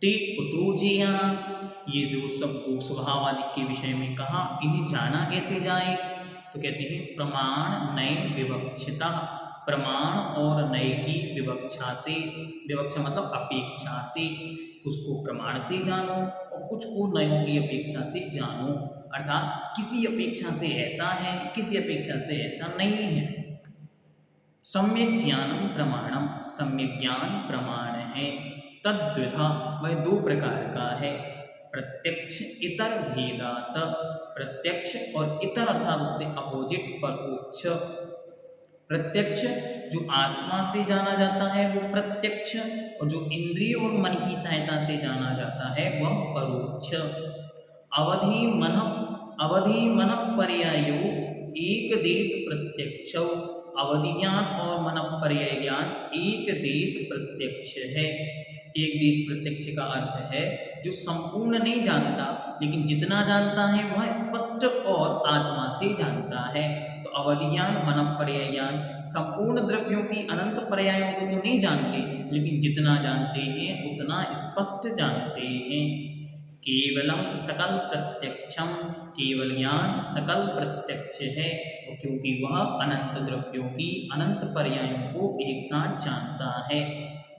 [SPEAKER 1] ते कुतो जेया। ये जो सबको स्वभाव आदि के विषय में कहा, इन्हें जाना कैसे जाए? तो कहते हैं प्रमाण नय विवक्षिता। प्रमाण और नय की विवक्षा से, विवक्षा मतलब अपेक्षा से, कुछ को प्रमाण से जानो और कुछ को नयों की अपेक्षा से जानो। अर्थात किसी अपेक्षा से ऐसा है, किसी अपेक्षा से ऐसा नहीं है। सम्यक ज्ञानम प्रमाणम, सम्यक ज्ञान प्रमाण है। तद्विधा, वह दो प्रकार का है। प्रत्यक्ष इतर भेदात। प्रत्यक्ष और इतर अर्थात उससे अपोजिट परोक्ष। प्रत्यक्ष जो आत्मा से जाना जाता है वो प्रत्यक्ष, और जो इंद्रिय और मन की सहायता से जाना जाता है वह परोक्ष। अवधि मन पर्यायो एक देश प्रत्यक्ष। अवधि ज्ञान और मन पर्याय ज्ञान एक देश प्रत्यक्ष है। एक देश प्रत्यक्ष का अर्थ है जो संपूर्ण नहीं जानता लेकिन जितना जानता है वह स्पष्ट और आत्मा से जानता है। तो अवधि ज्ञान मन पर्याय ज्ञान संपूर्ण द्रव्यों की अनंत पर्यायों को तो नहीं जानते लेकिन जितना जानते हैं उतना स्पष्ट जानते हैं। केवलम सकल प्रत्यक्षम, केवल ज्ञान सकल प्रत्यक्ष है, क्योंकि वह अनंत द्रव्यों की अनंत पर्यायों को एक साथ जानता है।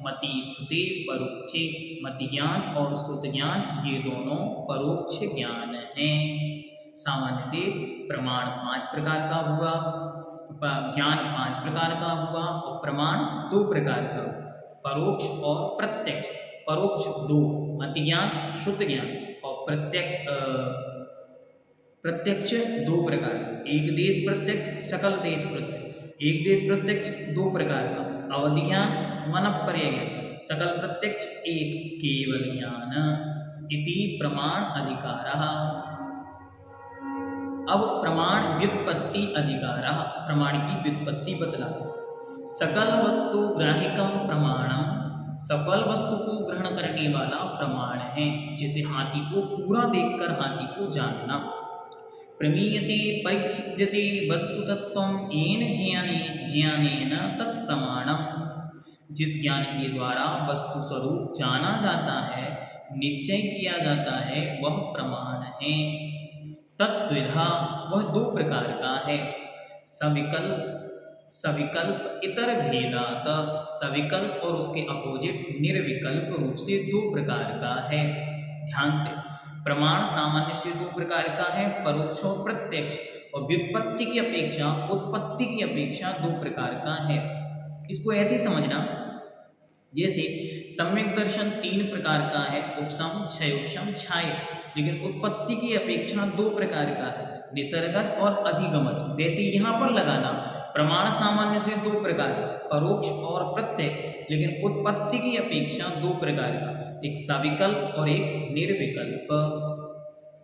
[SPEAKER 1] मति श्रुति परोक्षे, मति ज्ञान और श्रुत ज्ञान ये दोनों परोक्ष ज्ञान हैं। सामान्य से प्रमाण 5 प्रकार का हुआ, ज्ञान 5 प्रकार का हुआ और प्रमाण 2 प्रकार का, परोक्ष और प्रत्यक्ष। परोक्ष 2, मति ज्ञान शुद्ध ज्ञान, और प्रत्यक्ष 2 प्रकार का, एक देश प्रत्यक्ष सकल देश प्रत्यक्ष। एक देश प्रत्यक्ष 2 प्रकार का, अवधि ज्ञान मनःपर्य ज्ञान, सकल प्रत्यक्ष एक केवल ज्ञान। इति प्रमाण अधिकारः। अब प्रमाण व्युत्पत्ति अधिकारः, प्रमाण की व्युत्पत्ति बतलाते। सकल वस्तु ग्राहिकम प्रमाणम, सकल वस्तु को ग्रहण करने वाला प्रमाण है। जैसे हाथी को पूरा देखकर हाथी को जानना। प्रमीयते परिच्छिद्यते वस्तु तत्वम येन ज्ञानेन तत्प्रमाणम, जिस ज्ञान के द्वारा वस्तु स्वरूप जाना जाता है, निश्चय किया जाता है, वह प्रमाण है। तद्विधा, वह 2 प्रकार का है। सविकल्प इतर भेदात, सविकल्प और उसके अपोजिट निर्विकल्प रूप से 2 प्रकार का है। ध्यान से, प्रमाण सामान्य से 2 प्रकार का है, परोक्ष और प्रत्यक्ष, और व्युत्पत्ति की अपेक्षा उत्पत्ति की अपेक्षा 2 प्रकार का है। इसको ऐसे समझना, जैसे सम्यक दर्शन 3 प्रकार का है, उपसम, क्षयोपशम, छाय, लेकिन उत्पत्ति की अपेक्षा 2 प्रकार का है, निसर्गज और अधिगमज। वैसे यहाँ पर लगाना, प्रमाण सामान्य से 2 प्रकार का, परोक्ष और प्रत्यक्ष, लेकिन उत्पत्ति की अपेक्षा 2 प्रकार का, एक सविकल्प और एक निर्विकल्प।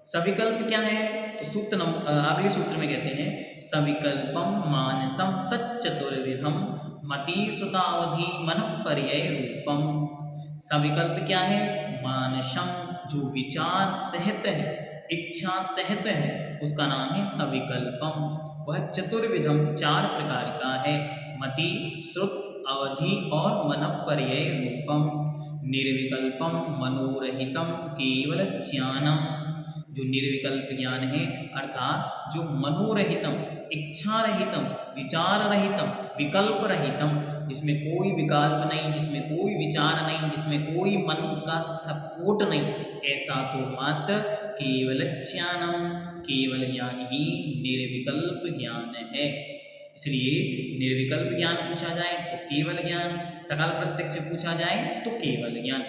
[SPEAKER 1] सविकल्प क्या है? तो सूत्र अगले सूत्र में कहते हैं, सविकल्पम मानसम तच्चतुर्विधम मति सुतावधि मनःपर्यय रूपम। सविकल्प क्या है? मानसम, जो विचार सहित है, इच्छा सहित है, उसका नाम है सविकल्पम। वह चतुर्विधम 4 प्रकार का है, मति, श्रुत, अवधि और मनःपर्यय रूपम। निर्विकल्पम मनोरहितम केवल ज्ञानम, जो निर्विकल्प ज्ञान है, अर्थात जो मनोरहितम, इच्छा रहितम, विचार रहितम, विकल्प रहितम, जिसमें कोई विकल्प नहीं, जिसमें कोई विचार नहीं, जिसमें कोई मन का सपोर्ट नहीं, ऐसा तो मात्र केवल ज्ञानम, केवल ज्ञान ही निर्विकल्प ज्ञान है। इसलिए निर्विकल्प ज्ञान पूछा जाए तो केवल ज्ञान, सकल प्रत्यक्ष पूछा जाए तो केवल ज्ञान।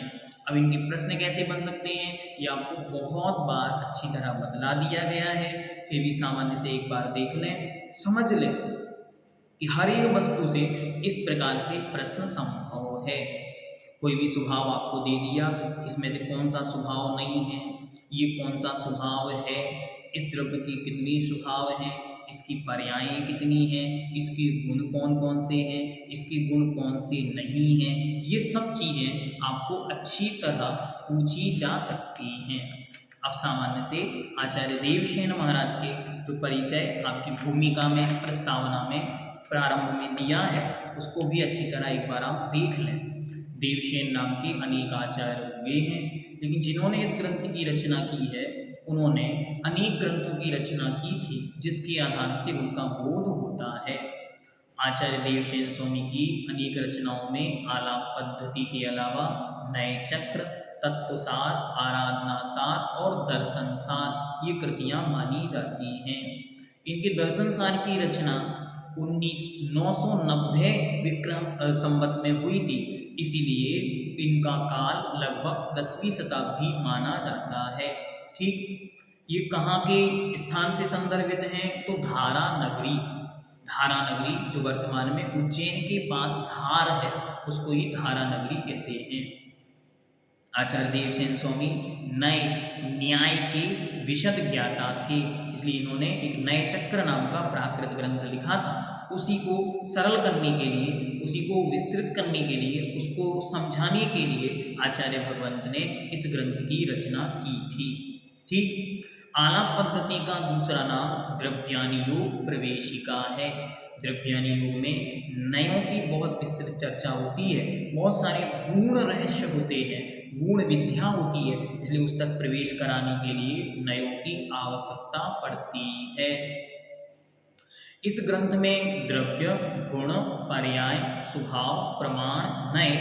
[SPEAKER 1] अब इनके प्रश्न कैसे बन सकते हैं, ये आपको बहुत बार अच्छी तरह बतला दिया गया है, फिर भी सामान्य से एक बार देख लें, समझ लें कि हर एक वस्तु से इस प्रकार से प्रश्न संभव है। कोई भी स्वभाव आपको दे दिया, इसमें से कौन सा स्वभाव नहीं है, ये कौन सा स्वभाव है, इस द्रव्य की कितनी स्वभाव हैं, इसकी पर्यायें कितनी हैं, इसके गुण कौन कौन से हैं, इसके गुण कौन से नहीं हैं, ये सब चीज़ें आपको अच्छी तरह पूछी जा सकती हैं। अब सामान्य से आचार्य देवसेन महाराज के तो परिचय आपकी भूमिका में, प्रस्तावना में प्रारंभ में दिया है, उसको भी अच्छी तरह एक बार आप देख लें। देवसेन नाम के अनेक आचार्य हुए हैं, लेकिन जिन्होंने इस ग्रंथ की रचना की है, उन्होंने अनेक ग्रंथों की रचना की थी, जिसके आधार से उनका बोध होता है। आचार्य देवसेन स्वामी की अनेक रचनाओं में आलाप पद्धति के अलावा नए चक्र, तत्वसार, आराधनासार और दर्शनसार ये कृतियाँ मानी जाती हैं। इनके दर्शनसार की रचना 990 विक्रम संवत में हुई थी, इसीलिए इनका काल लगभग 10वीं शताब्दी माना जाता है। ठीक, ये कहाँ के स्थान से संदर्भित हैं? तो धारा नगरी, धारा नगरी जो वर्तमान में उज्जैन के पास धार है, उसको ही धारा नगरी कहते हैं। आचार्य देवसेन स्वामी नए न्याय के विशद ज्ञाता थे, इसलिए इन्होंने एक नए चक्र नाम का प्राकृत ग्रंथ लिखा था। उसी को सरल करने के लिए, उसी को विस्तृत करने के लिए, उसको समझाने के लिए आचार्य भगवंत ने इस ग्रंथ की रचना की थी। ठीक, आलाप पद्धति का दूसरा नाम द्रव्यानि योग प्रवेशिका है। द्रव्यानि योग में नयों की बहुत विस्तृत चर्चा होती है, बहुत सारे गूढ़ रहस्य होते हैं, गूढ़ विद्या होती है, इसलिए उस तक प्रवेश कराने के लिए नयों की आवश्यकता पड़ती है। इस ग्रंथ में द्रव्य, गुण, पर्याय, स्वभाव, प्रमाण, नय,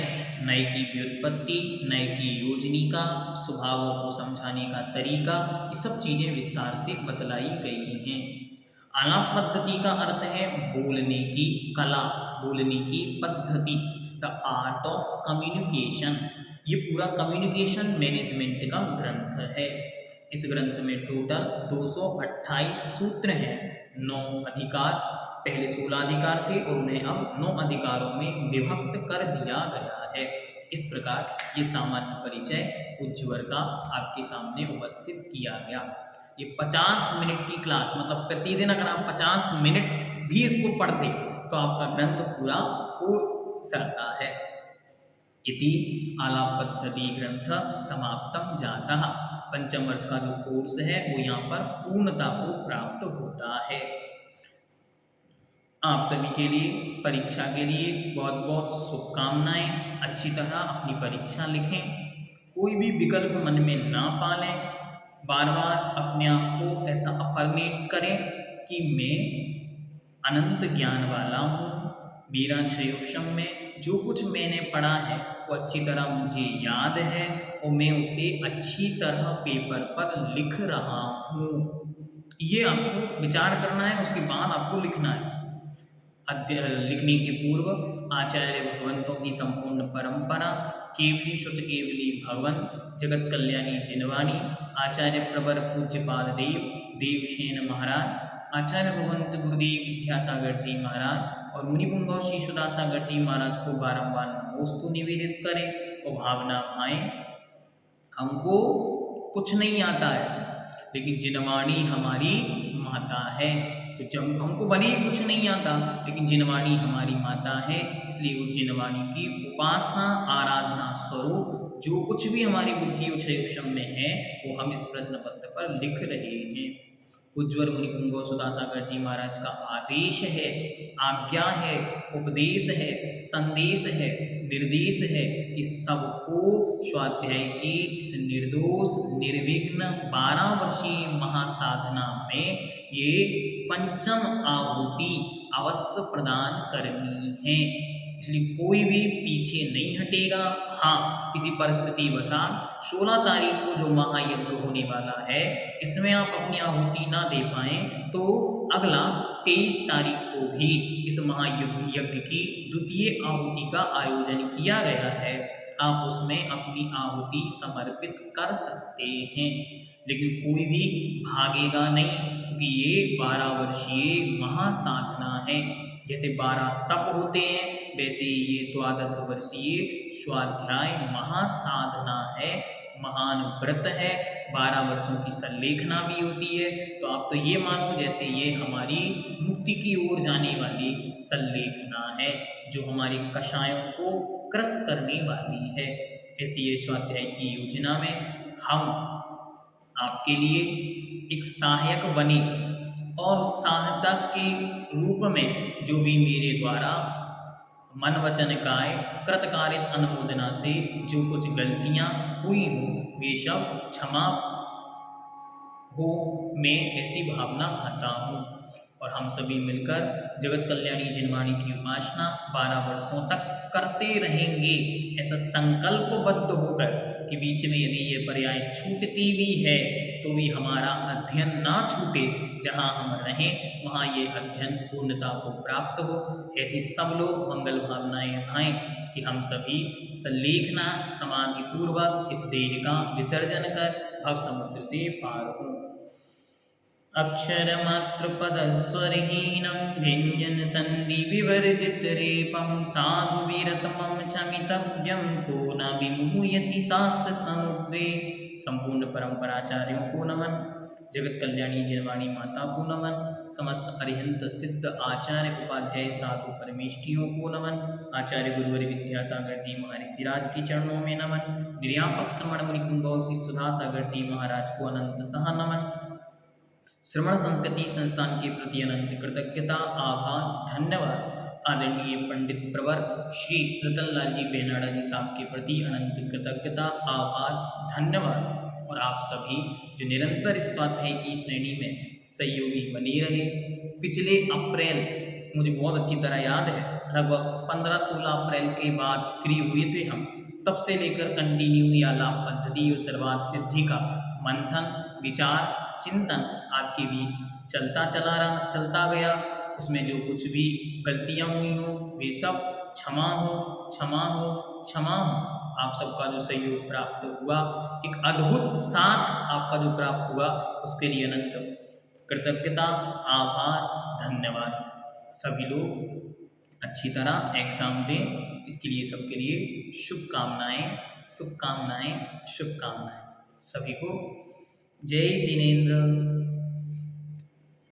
[SPEAKER 1] नय की व्युत्पत्ति, नय की योजनिका, स्वभावों को समझाने का तरीका, ये सब चीज़ें विस्तार से बतलाई गई हैं। आलाप पद्धति का अर्थ है बोलने की कला, बोलने की पद्धति, द आर्ट ऑफ कम्युनिकेशन। ये पूरा कम्युनिकेशन मैनेजमेंट का ग्रंथ है। इस ग्रंथ में टोटल 228 सूत्र हैं, 9 अधिकार, पहले 16 अधिकार थे और उन्हें अब 9 अधिकारों में विभक्त कर दिया गया है। इस प्रकार ये सामान्य परिचय उज्ज्वल का आपके सामने उपस्थित किया गया। ये 50 मिनट की क्लास, मतलब प्रतिदिन अगर आप 50 मिनट भी इसको पढ़ते तो आपका ग्रंथ पूरा हो सकता है। इति आलाप पद्धति ग्रंथ समाप्तम जातः। पंचम वर्ष का जो कोर्स है वो यहाँ पर पूर्णता को प्राप्त होता है। आप सभी के लिए परीक्षा के लिए बहुत बहुत शुभकामनाएं। अच्छी तरह अपनी परीक्षा लिखें, कोई भी विकल्प मन में ना पालें, बार बार अपने आप को ऐसा अफर्मेट करें कि मैं अनंत ज्ञान वाला हूँ, मेरा क्षयोक्षम में जो कुछ मैंने पढ़ा है वो अच्छी तरह मुझे याद है और मैं उसे अच्छी तरह पेपर पर लिख रहा हूँ। ये आपको विचार करना है, उसके बाद आपको लिखना है। लिखने के पूर्व आचार्य भगवंतों की संपूर्ण परंपरा, केवली शुद्ध केवली भगवन जगत कल्याणी जिनवाणी, आचार्य प्रवर पूज्यपाद देव देवसेन महाराज, आचार्य भगवंत गुरुदेव विद्यासागर जी महाराज और मुनिपुंगव श्री सुदासागर जी महाराज को बारंबार नमोस्तु निवेदित करें और भावना भाएं। हमको कुछ नहीं आता है लेकिन जिनवाणी हमारी माता है, तो जब हमको भले ही कुछ नहीं आता लेकिन जिनवाणी हमारी माता है, इसलिए उस जिनवाणी की उपासना आराधना स्वरूप जो कुछ भी हमारी बुद्धि उच्छम में है वो हम इस प्रश्न पत्र पर लिख रहे हैं। उज्ज्वल मुनिपुंगव सुदासागर जी महाराज का आदेश है, आज्ञा है, उपदेश है, संदेश है, निर्देश है कि सबको स्वाध्याय की इस निर्दोष निर्विघ्न 12 वर्षीय महासाधना में ये पंचम आहुति अवश्य प्रदान करनी है। इसलिए कोई भी पीछे नहीं हटेगा। हाँ, किसी परिस्थिति वशात 16 तारीख को जो महायज्ञ होने वाला है इसमें आप अपनी आहुति ना दे पाए तो अगला 23 तारीख को भी इस महायज्ञ की द्वितीय आहुति का आयोजन किया गया है। आप उसमें अपनी आहुति समर्पित कर सकते हैं, लेकिन कोई भी भागेगा नहीं क्योंकि ये 12 वर्षीय महासाधना है। जैसे 12 तप होते हैं वैसे ये 12 वर्षीय स्वाध्याय महासाधना है, महान व्रत है। 12 वर्षों की संलेखना भी होती है, तो आप तो ये मानो जैसे ये हमारी मुक्ति की ओर जाने वाली संलेखना है जो हमारी कषायों को क्रश करने वाली है। ऐसी ये स्वाध्याय की योजना में हम आपके लिए एक सहायक बने और सहायता के रूप में जो भी मेरे द्वारा मन वचन काय कृतकार्य अनुमोदना से जो कुछ गलतियां हुई हों वे सब क्षमा हो, मैं ऐसी भावना भाता हूँ। और हम सभी मिलकर जगत कल्याणी जिनवाणी की उपासना 12 वर्षों तक करते रहेंगे, ऐसा संकल्पबद्ध होकर कि बीच में यदि ये पर्याय छूटती भी है तो भी हमारा अध्ययन ना छूटे, जहाँ हम रहें वहाँ ये अध्ययन पूर्णता को प्राप्त हो। ऐसी सब लोग मंगल भावनाएं भाएं कि हम सभी संलेखना समाधि पूर्वक इस देह का विसर्जन कर भव समुद्र से पार हो। अक्षरमात्र पदस्वरहीनं व्यञ्जन संधि विवर्जित रेपं साधु वीरतमं क्षमितव्यं को न विमुह्यति शास्त्र समुद्रे। संपूर्ण परंपराचार्यों को नमन, जगत कल्याणी जिनवाणी माता को नमन, समस्त अरिहंत सिद्ध आचार्य उपाध्याय साधु परमेष्ठियों को नमन, आचार्य गुरुवर विद्यासागर जी महर्षि राज के चरणों में नमन, निर्यापक श्रमण मुनिपुंगव श्री सुधासागर जी महाराज को अनंत सह नमन। श्रमण संस्कृति संस्थान के प्रति अनंत कृतज्ञता, आभार, धन्यवाद। आदरणीय पंडित प्रवर श्री रतनलाल जी बेनाडा जी साहब के प्रति अनंत कृतज्ञता, आभार, धन्यवाद। और आप सभी जो निरंतर इस स्वाध्याय की श्रेणी में सहयोगी बने रहे। पिछले अप्रैल, मुझे बहुत अच्छी तरह याद है, लगभग 15-16 अप्रैल के बाद फ्री हुए थे हम। तब से लेकर कंटिन्यू या लाभ पद्धति और सर्वार्थ सिद्धि का मंथन, विचार, चिंतन आपके बीच चलता गया। उसमें जो कुछ भी गलतियां हुई हो वे सब क्षमा हो, क्षमा हो, क्षमा हो। आप सबका जो सहयोग प्राप्त हुआ, एक अद्भुत साथ आपका जो प्राप्त हुआ, उसके लिए अनंत कृतज्ञता, आभार, धन्यवाद। सभी लोग अच्छी तरह एग्जाम दें, इसके लिए सबके लिए शुभकामनाएं, शुभकामनाएं, शुभकामनाएं। सभी को जय जिनेन्द्र।